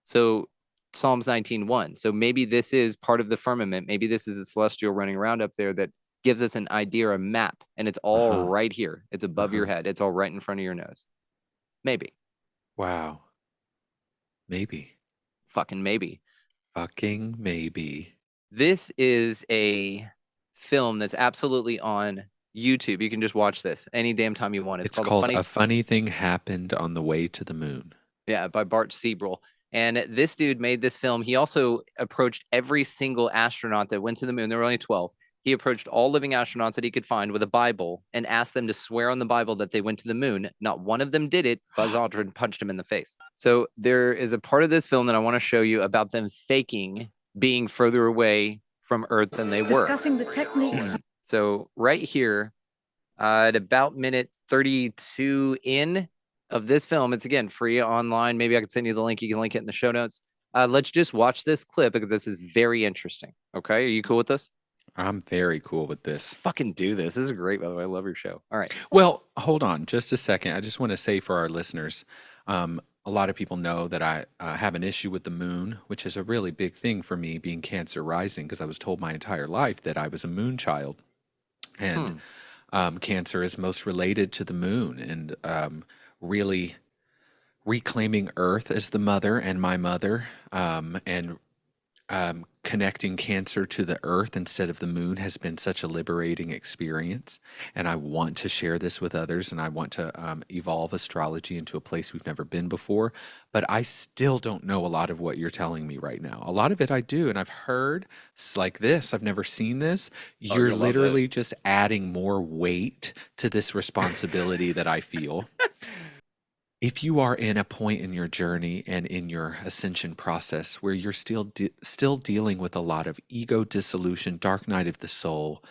So Psalms 19:1. So maybe this is part of the firmament. Maybe this is a celestial running around up there that gives us an idea, a map, and it's all right here. It's above your head. It's all right in front of your nose. Maybe. Wow. Maybe. Fucking maybe. Fucking maybe. This is a film that's absolutely on YouTube. You can just watch this any damn time you want. It's called A Funny Thing Happened on the Way to the Moon. Yeah, by Bart Siebel. And this dude made this film. He also approached every single astronaut that went to the moon. There were only 12. He approached all living astronauts that he could find with a Bible and asked them to swear on the Bible that they went to the moon. Not one of them did it. Buzz Aldrin punched him in the face. So there is a part of this film that I want to show you about them faking being further away from Earth than they were. Discussing the techniques. So right here, at about minute 32 in of this film, it's again free online. Maybe I could send you the link. You can link it in the show notes. Let's just watch this clip because this is very interesting. Okay, are you cool with this? I'm very cool with this. Let's fucking do this. This is great, by the way. I love your show. All right. Well, hold on just a second. I just want to say for our listeners, a lot of people know that I have an issue with the moon, which is a really big thing for me, being Cancer rising, because I was told my entire life that I was a moon child. And Cancer is most related to the moon, and really reclaiming Earth as the mother and my mother, and connecting Cancer to the Earth instead of the moon has been such a liberating experience. And I want to share this with others, and I want to evolve astrology into a place we've never been before. But I still don't know a lot of what you're telling me right now. A lot of it I do, and I've heard like this. I've never seen this. You're literally just adding more weight to this responsibility that I feel. If you are in a point in your journey and in your ascension process where you're still dealing with a lot of ego dissolution, dark night of the soul,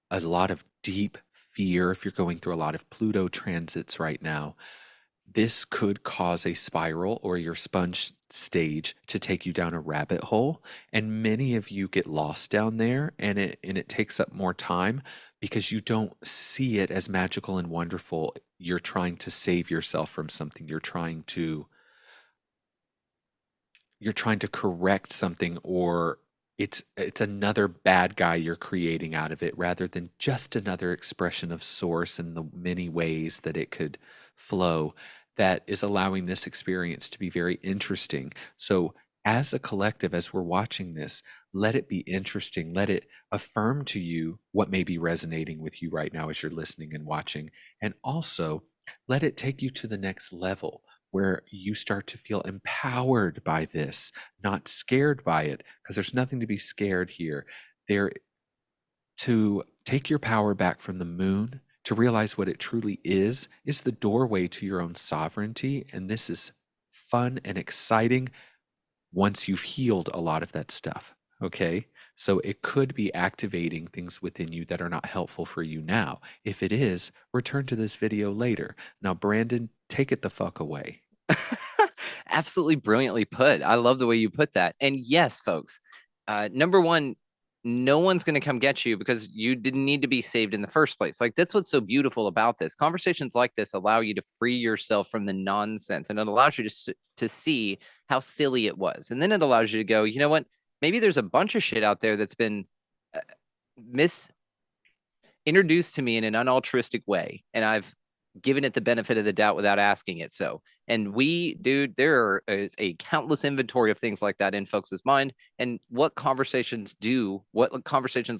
a lot of deep fear, if you're going through a lot of Pluto transits right now, this could cause a spiral or your sponge stage to take you down a rabbit hole. And many of you get lost down there, and it takes up more time because you don't see it as magical and wonderful. You're trying to save yourself from something. You're trying to correct something, or it's another bad guy you're creating out of it, rather than just another expression of source and the many ways that it could flow. That is allowing this experience to be very interesting. So as a collective, as we're watching this, let it be interesting. Let it affirm to you what may be resonating with you right now as you're listening and watching. And also let it take you to the next level where you start to feel empowered by this, not scared by it, because there's nothing to be scared here. There, to take your power back from the moon, to realize what it truly is the doorway to your own sovereignty. And this is fun and exciting once you've healed a lot of that stuff, okay? So it could be activating things within you that are not helpful for you now. If it is, return to this video later. Now, Brandon, take it the fuck away. Absolutely brilliantly put. I love the way you put that. And yes, folks, number one, no one's going to come get you because you didn't need to be saved in the first place. Like, that's what's so beautiful about this. Conversations like this allow you to free yourself from the nonsense, and it allows you to see how silly it was. And then it allows you to go, you know what? Maybe there's a bunch of shit out there that's been introduced to me in an unaltruistic way, and I've given it the benefit of the doubt without asking it. So, and there is a countless inventory of things like that in folks' mind, and what conversations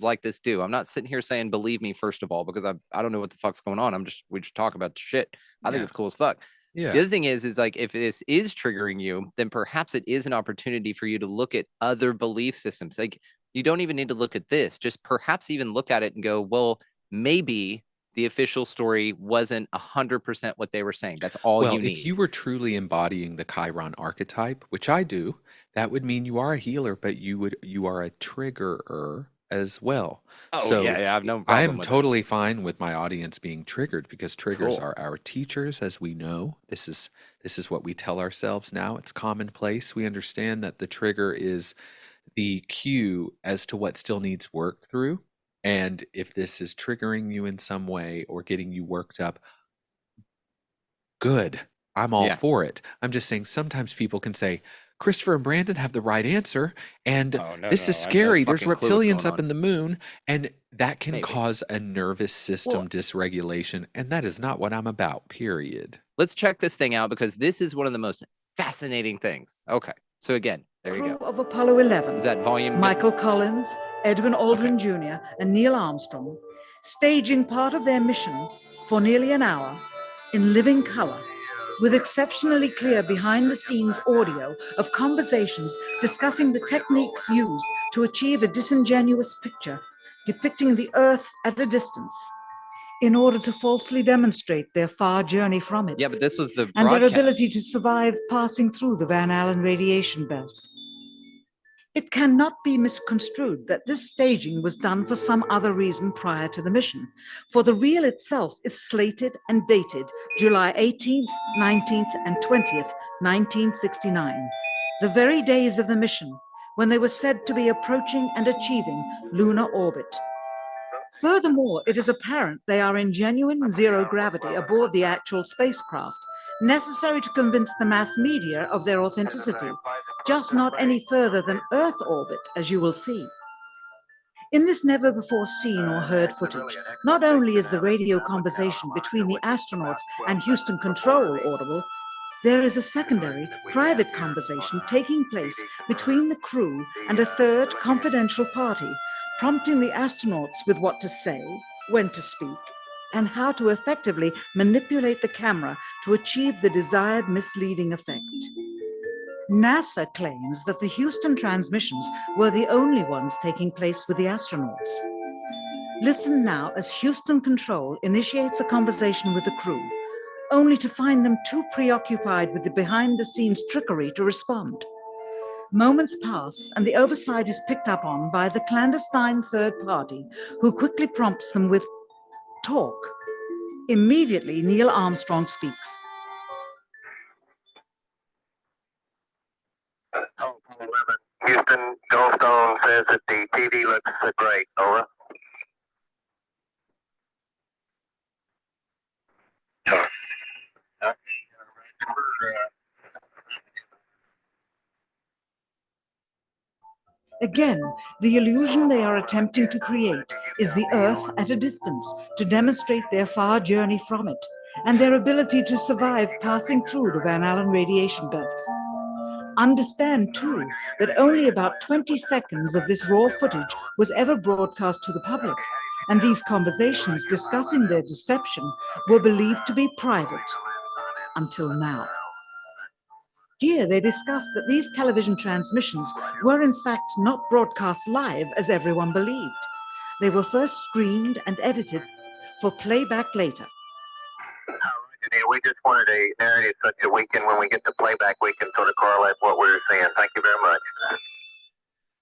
like this do. I'm not sitting here saying believe me, first of all, because I don't know what the fuck's going on. We just talk about shit. I think it's cool as fuck. Yeah. The other thing is like, if this is triggering you, then perhaps it is an opportunity for you to look at other belief systems. Like, you don't even need to look at this, just perhaps even look at it and go, well, maybe the official story wasn't 100% what they were saying. That's all you need. If you were truly embodying the Chiron archetype, which I do, that would mean you are a healer, but you are a triggerer as well. Oh, so yeah, I have no problem. I am totally fine with my audience being triggered, because triggers are our teachers, as we know. This is what we tell ourselves now. It's commonplace. We understand that the trigger is the cue as to what still needs work through. And if this is triggering you in some way or getting you worked up, good. I'm all for it. I'm just saying sometimes people can say, Chrystopher and Brandon have the right answer, and this is scary. There's reptilians up in the moon, and that can cause a nervous system dysregulation, and that is not what I'm about, period. Let's check this thing out, because this is one of the most fascinating things. Okay, so again, there you go. Crew of Apollo 11. Is that volume? Michael Collins, Edwin Aldrin Jr., and Neil Armstrong, staging part of their mission for nearly an hour in living color, with exceptionally clear behind-the-scenes audio of conversations discussing the techniques used to achieve a disingenuous picture depicting the Earth at a distance, in order to falsely demonstrate their far journey from it. Yeah, but this was the and broadcast. Their ability to survive passing through the Van Allen radiation belts. It cannot be misconstrued that this staging was done for some other reason prior to the mission, for the reel itself is slated and dated July 18th, 19th, and 20th, 1969, the very days of the mission, when they were said to be approaching and achieving lunar orbit. Furthermore, it is apparent they are in genuine zero gravity aboard the actual spacecraft, necessary to convince the mass media of their authenticity, just not any further than Earth orbit, as you will see. In this never-before-seen or heard footage, not only is the radio conversation between the astronauts and Houston Control audible, there is a secondary, private conversation taking place between the crew and a third confidential party, prompting the astronauts with what to say, when to speak, and how to effectively manipulate the camera to achieve the desired misleading effect. NASA claims that the Houston transmissions were the only ones taking place with the astronauts. Listen now as Houston Control initiates a conversation with the crew, only to find them too preoccupied with the behind-the-scenes trickery to respond. Moments pass, and the oversight is picked up on by the clandestine third party, who quickly prompts them with talk. Immediately, Neil Armstrong speaks. Houston, Goldstone says that the TV looks great. Over. Again, the illusion they are attempting to create is the Earth at a distance to demonstrate their far journey from it and their ability to survive passing through the Van Allen radiation belts. Understand, too, that only about 20 seconds of this raw footage was ever broadcast to the public, and these conversations discussing their deception were believed to be private until now. Here they discuss that these television transmissions were in fact not broadcast live as everyone believed. They were first screened and edited for playback later. We just wanted a narrative such that we can, when we get the playback, we can sort of correlate what we're saying. Thank you very much.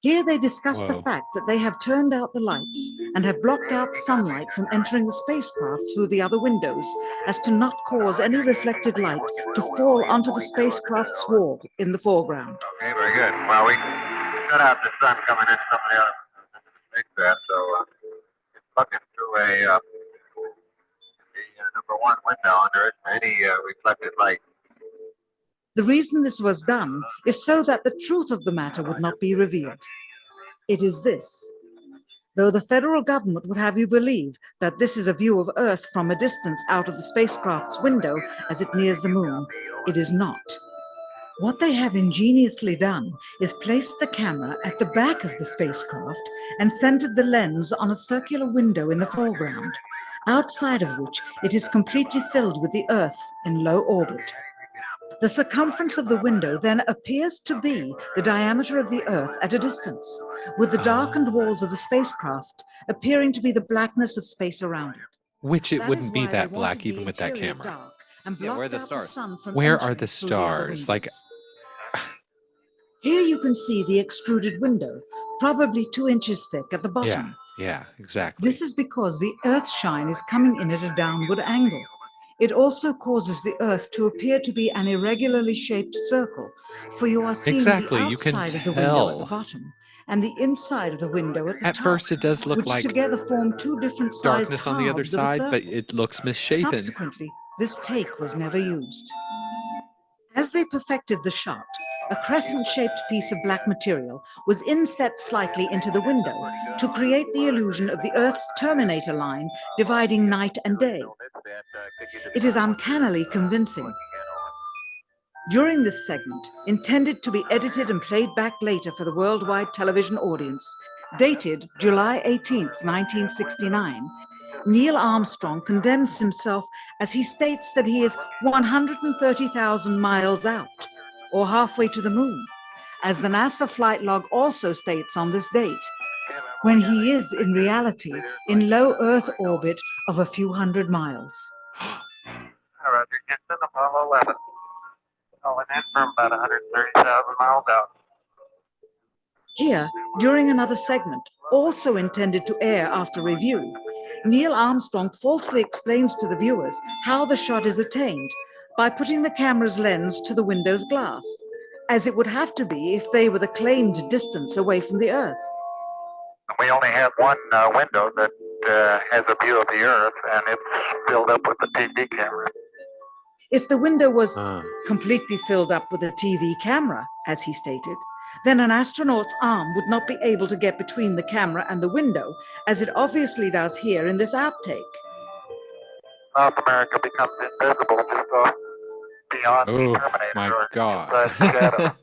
Here they discuss the fact that they have turned out the lights and have blocked out sunlight from entering the spacecraft through the other windows, as to not cause any reflected light to fall onto the spacecraft's wall in the foreground. Okay, very good. Well, we cut out the sun coming in from the other fix that. So it's looking through the number one window under it, any reflected light. The reason this was done is so that the truth of the matter would not be revealed. It is this. Though the federal government would have you believe that this is a view of Earth from a distance out of the spacecraft's window as it nears the moon, it is not. What they have ingeniously done is placed the camera at the back of the spacecraft and centered the lens on a circular window in the foreground, outside of which it is completely filled with the Earth in low orbit. The circumference of the window then appears to be the diameter of the Earth at a distance, with the darkened walls of the spacecraft appearing to be the blackness of space around it. Which it That wouldn't is be why that they black wanted even the with that interior camera. dark and Yeah, where are blocked the out stars? sun from Where are entering the through other stars? Like, windows. Here you can see the extruded window, probably 2 inches thick at the bottom. yeah, exactly. This is because the Earth's shine is coming in at a downward angle. It also causes the Earth to appear to be an irregularly shaped circle, for you are seeing Exactly, the you can outside of the window at the tell. bottom and the inside of the window at the At top, first it does look which like together form 2 different sized darkness on the other halves of a side, but circle. it looks misshapen. Subsequently, this take was never used. As they perfected the shot, a crescent-shaped piece of black material was inset slightly into the window to create the illusion of the Earth's terminator line dividing night and day. It is uncannily convincing. During this segment, intended to be edited and played back later for the worldwide television audience, dated July 18th, 1969, Neil Armstrong condemns himself as he states that he is 130,000 miles out, or halfway to the moon, as the NASA flight log also states on this date, when he is in reality in low Earth orbit of a few hundred miles. Roger, Houston, Apollo 11. Calling in from about 130,000 miles out. Here, during another segment, also intended to air after review, Neil Armstrong falsely explains to the viewers how the shot is attained by putting the camera's lens to the window's glass, as it would have to be if they were the claimed distance away from the Earth. We only have one window that has a view of the Earth, and it's filled up with the TV camera. If the window was completely filled up with a TV camera, as he stated, then an astronaut's arm would not be able to get between the camera and the window, as it obviously does here in this outtake. South America becomes invisible just off beyond the Oh Terminator. my or God. inside the shadow.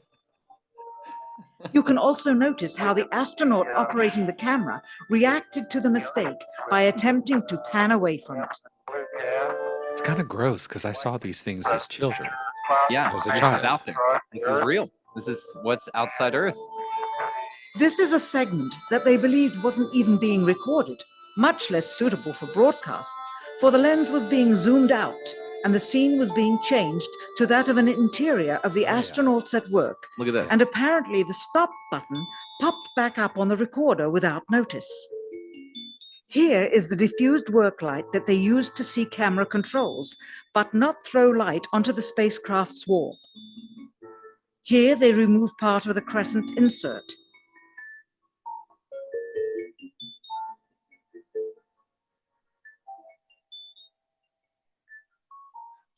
You can also notice how the astronaut operating the camera reacted to the mistake by attempting to pan away from it. Yeah. It's kind of gross because I saw these things as children. Yeah, As a this child. is out there. This is real. This is what's outside Earth. This is a segment that they believed wasn't even being recorded, much less suitable for broadcast, for the lens was being zoomed out and the scene was being changed to that of an interior of the astronauts at work. Look at this. And apparently the stop button popped back up on the recorder without notice. Here is the diffused work light that they used to see camera controls, but not throw light onto the spacecraft's wall. Here they remove part of the crescent insert.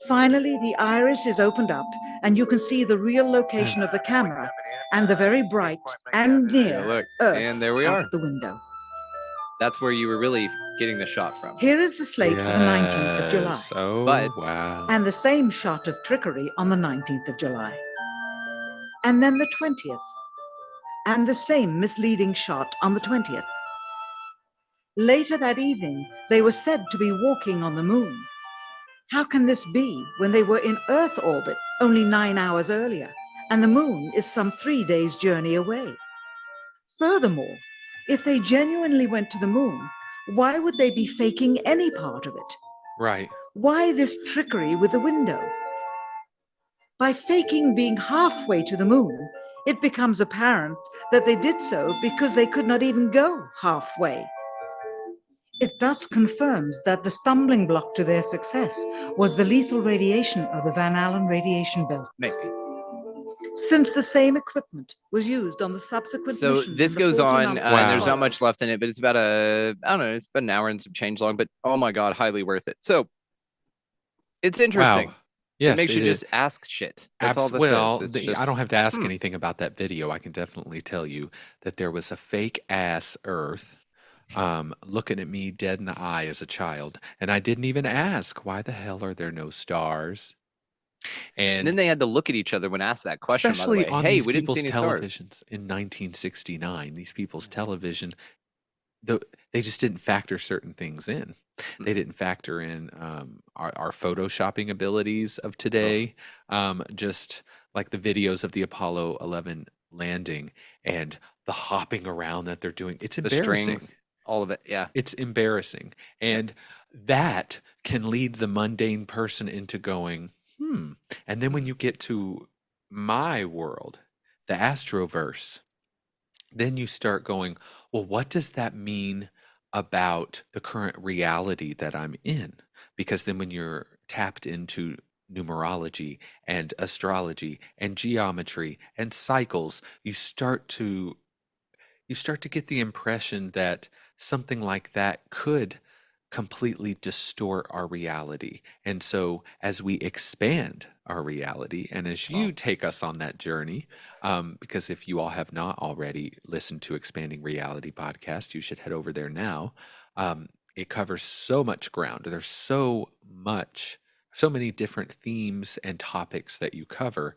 Finally, the iris is opened up and you can see the real location of the camera and the very bright and near Yeah, look. Earth And there we out are. the window. That's where you were really getting the shot from. Here is the slate for the 19th of July, Yes. Oh, But- wow. and the same shot of trickery on the 19th of July. And then the 20th, and the same misleading shot on the 20th. Later that evening, they were said to be walking on the moon. How can this be when they were in Earth orbit only 9 hours earlier, and the moon is some 3 days' journey away? Furthermore, if they genuinely went to the moon, why would they be faking any part of it? Right. Why this trickery with the window? By faking being halfway to the moon, it becomes apparent that they did so because they could not even go halfway. It thus confirms that the stumbling block to their success was the lethal radiation of the Van Allen radiation belt. Maybe. since the same equipment was used on the subsequent So missions this in the goes 40 on, months and there's that not followed. much left in it, but it's about I don't know, it's about an hour and some change long, but oh my God, highly worth it. So it's interesting. Wow. It Yes, makes you it is. just ask shit. That's all this is. Well, It's I just, don't have to ask anything about that video. I can definitely tell you that there was a fake ass Earth looking at me dead in the eye as a child, and I didn't even ask, why the hell are there no stars? and then And they had to look at each other when asked that question, by the especially way. on Hey, these we didn't see people's any stars. televisions in 1969, these people's television, they just didn't factor certain things in. They didn't factor in our photoshopping abilities of today, just like the videos of the Apollo 11 landing and the hopping around that they're doing. It's The embarrassing. strings, all of it. Yeah. It's embarrassing. And that can lead the mundane person into going, And then when you get to my world, the Astroverse, then you start going, well, what does that mean about the current reality that I'm in? Because then when you're tapped into numerology and astrology and geometry and cycles, you start to get the impression that something like that could completely distort our reality. And so, as we expand our reality, and as you take us on that journey, because if you all have not already listened to Expanding Reality podcast, you should head over there now. It covers so much ground. There's so many different themes and topics that you cover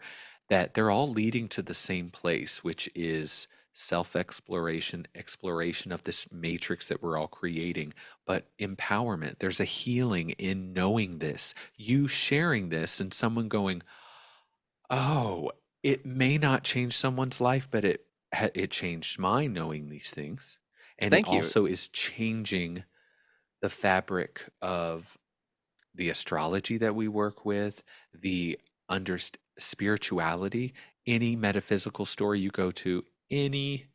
that they're all leading to the same place, which is self-exploration, exploration of this matrix that we're all creating, but empowerment. There's a healing in knowing this, you sharing this, and someone going, oh, it may not change someone's life, but it changed mine knowing these things. And it Thank you. also is changing the fabric of the astrology that we work with, the spirituality, any metaphysical story you go to, any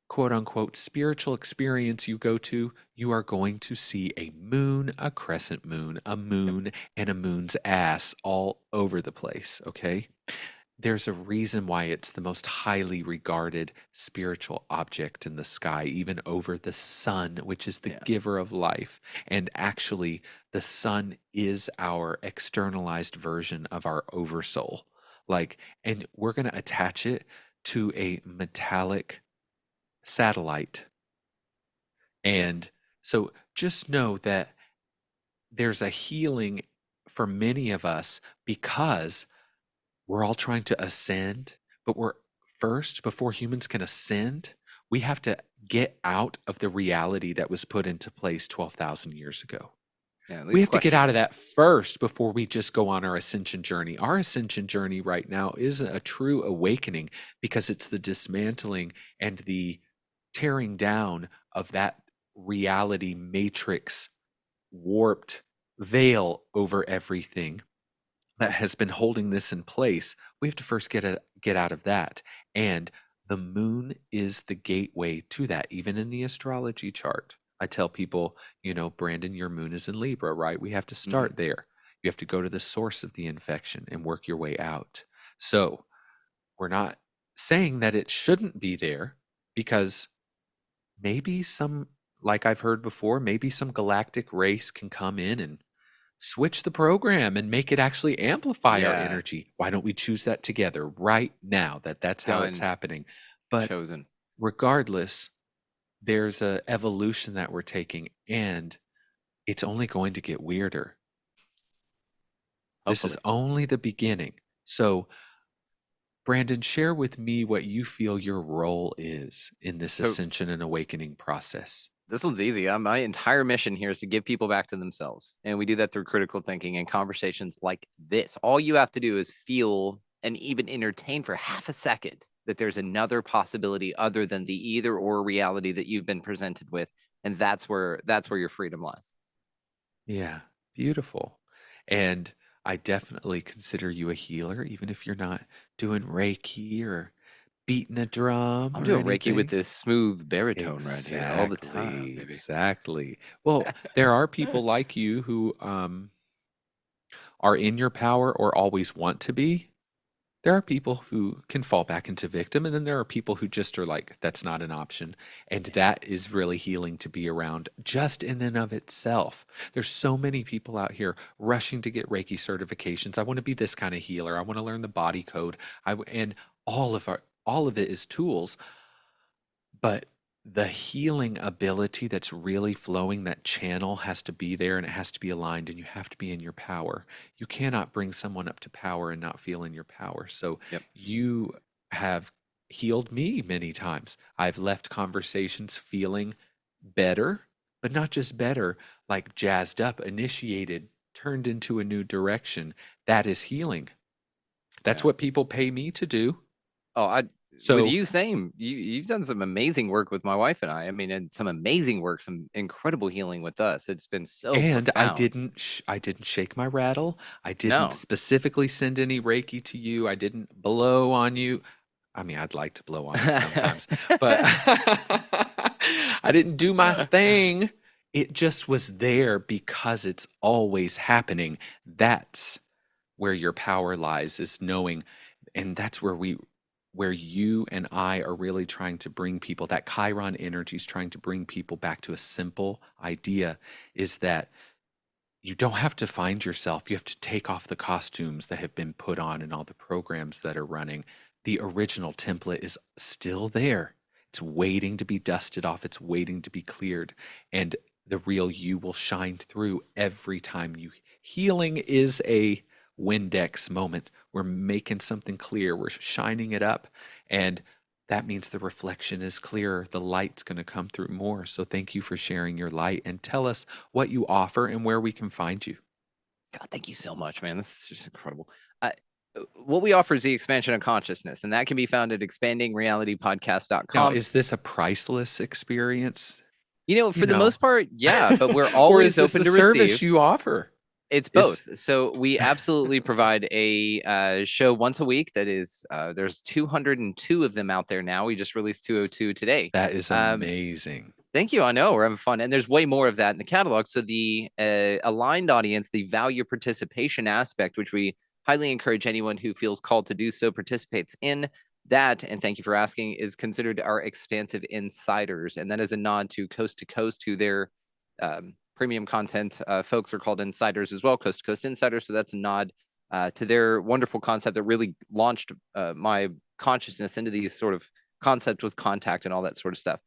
quote unquote spiritual experience you go to, you are going to see a moon, a crescent moon, a moon, and a moon's ass all over the place. Okay. There's a reason why it's the most highly regarded spiritual object in the sky, even over the sun, which is the giver of life. And actually, the sun is our externalized version of our oversoul. And we're going to attach it to a metallic satellite. And so just know that there's a healing for many of us because we're all trying to ascend, but before humans can ascend, we have to get out of the reality that was put into place 12,000 years ago. We have to get out of that first before we just go on our ascension journey. Our ascension journey right now is a true awakening because it's the dismantling and the tearing down of that reality matrix warped veil over everything that has been holding this in place. We have to first get out of that. And the moon is the gateway to that, even in the astrology chart. I tell people, Brandon, your moon is in Libra, right? We have to start there. You have to go to the source of the infection and work your way out. So we're not saying that it shouldn't be there because maybe like I've heard before, maybe some galactic race can come in and switch the program and make it actually amplify our energy. Why don't we choose that together right now? That's how it's happening. But regardless, there's a evolution that we're taking, and it's only going to get weirder. This is only the beginning. So, Brandon, share with me what you feel your role is in this ascension and awakening process. This one's easy. My entire mission here is to give people back to themselves. And we do that through critical thinking and conversations like this. All you have to do is feel and even entertain for half a second that there's another possibility other than the either or reality that you've been presented with. And that's where your freedom lies. Yeah, beautiful. And I definitely consider you a healer, even if you're not doing Reiki or beating a drum. I'm doing Reiki with this smooth baritone right here all the time, baby. Exactly. Well, there are people like you who are in your power or always want to be. There are people who can fall back into victim, and then there are people who just are like, that's not an option. And that is really healing to be around just in and of itself. There's so many people out here rushing to get Reiki certifications. I want to be this kind of healer. I want to learn the body code. And all of it is tools, but the healing ability that's really flowing, that channel has to be there and it has to be aligned, and you have to be in your power. You cannot bring someone up to power and not feel in your power. So Yep. you have healed me many times. I've left conversations feeling better, but not just better, like jazzed up, initiated, turned into a new direction. That is healing. That's Yeah. what people pay me to do. Oh, So with you, same. You've done some amazing work with my wife and I. I mean, and some amazing work, some incredible healing with us. It's been so and I profound. didn't shake my rattle. I didn't No, specifically send any Reiki to you. I didn't blow on you. I mean, I'd like to blow on you sometimes, but I didn't do my thing. It just was there because it's always happening. That's where your power lies, is knowing. And that's where you and I are really trying to bring people, that Chiron energy is trying to bring people back to a simple idea, is that you don't have to find yourself. You have to take off the costumes that have been put on and all the programs that are running. The original template is still there. It's waiting to be dusted off. It's waiting to be cleared. And the real you will shine through every time you. Healing is a Windex moment. We're making something clear. We're shining it up. And that means the reflection is clearer. The light's going to come through more. So thank you for sharing your light, and tell us what you offer and where we can find you. God, thank you so much, man. This is just incredible. What we offer is the expansion of consciousness, and that can be found at Now, expandingrealitypodcast.com. is this a priceless experience? For the most part, yeah, but we're Or is always this open a to service receive. you offer? It's both. So we absolutely provide a show once a week. That is, there's 202 of them out there now. We just released 202 today. That is amazing. Thank you. I know we're having fun, and there's way more of that in the catalog. So the aligned audience, the value participation aspect, which we highly encourage anyone who feels called to do so, participates in that. And thank you for asking. Is considered our expansive insiders, and that is a nod to Coast to Coast, to their premium content. Folks are called insiders as well, Coast to Coast Insiders. So that's a nod to their wonderful concept that really launched my consciousness into these sort of concepts with contact and all that sort of stuff.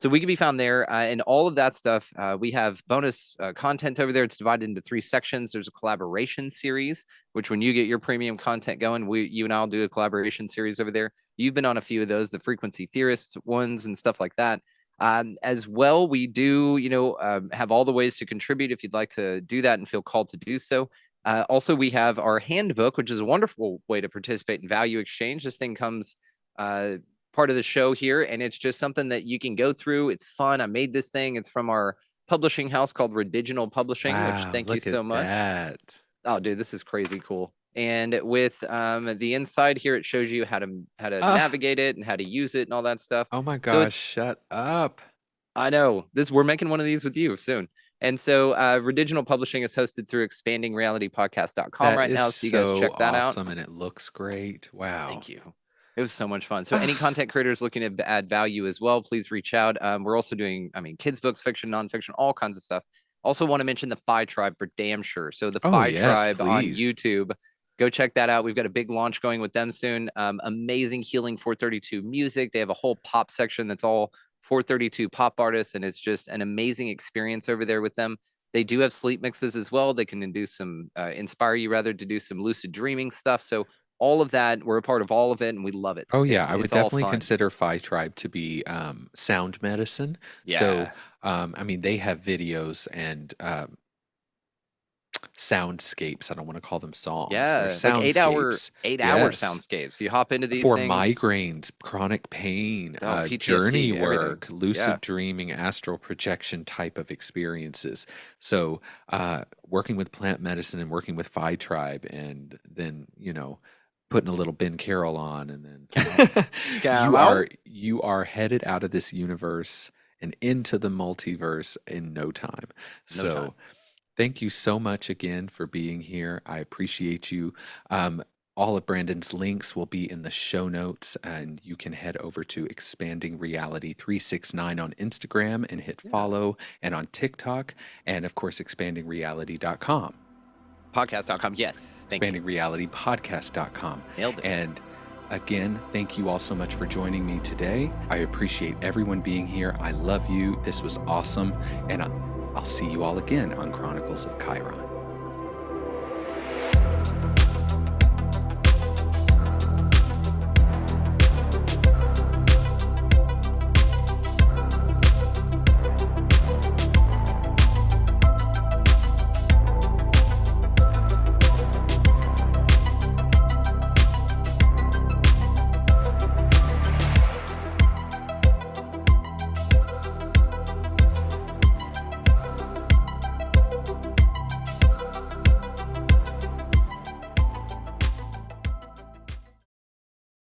So we can be found there, and all of that stuff. We have bonus content over there. It's divided into 3 sections. There's a collaboration series, which when you get your premium content going, you and I'll do a collaboration series over there. You've been on a few of those, the frequency theorist ones and stuff like that. As well, we do, have all the ways to contribute if you'd like to do that and feel called to do so. Also, we have our handbook, which is a wonderful way to participate in value exchange. This thing comes part of the show here, and it's just something that you can go through. It's fun. I made this thing. It's from our publishing house called Ridiginal Publishing, which thank you so much. That. Oh, dude, this is crazy cool. And with the inside here, it shows you how to navigate it and how to use it and all that stuff. Oh my So gosh, shut up. I know we're making one of these with you soon. And so Ridiginal Publishing is hosted through expandingrealitypodcast.com right now. So you guys check that out. Awesome, and it looks great. Wow. Thank you. It was so much fun. So any content creators looking to add value as well, please reach out. We're also doing, kids books, fiction, nonfiction, all kinds of stuff. Also want to mention the Phi Tribe for damn sure. So the Phi Tribe on YouTube, go check that out. We've got a big launch going with them soon. Amazing Healing 432 music. They have a whole pop section that's all 432 pop artists, and it's just an amazing experience over there with them. They do have sleep mixes as well. They can inspire you rather to do some lucid dreaming stuff. So all of that, we're a part of all of it, and we love it. Oh yeah, I would definitely consider Phi Tribe to be sound medicine. Yeah. So they have videos and soundscapes. I don't want to call them songs. Yeah, soundscapes. Like 8-hour soundscapes. You hop into these for things. migraines, chronic pain, PTSD, journey work, everything. lucid dreaming, astral projection type of experiences. So working with plant medicine and working with Phi Tribe, and then putting a little Ben Carroll on, and then you are headed out of this universe and into the multiverse in no time. Thank you so much again for being here. I appreciate you. All of Brandon's links will be in the show notes, and you can head over to Expanding Reality 369 on Instagram and hit follow, and on TikTok, and of course, expandingreality.com. Podcast.com. Yes. Thank you. expandingrealitypodcast.com. Nailed it. And again, thank you all so much for joining me today. I appreciate everyone being here. I love you. This was awesome. And I'll see you all again on Chronicles of Chyron.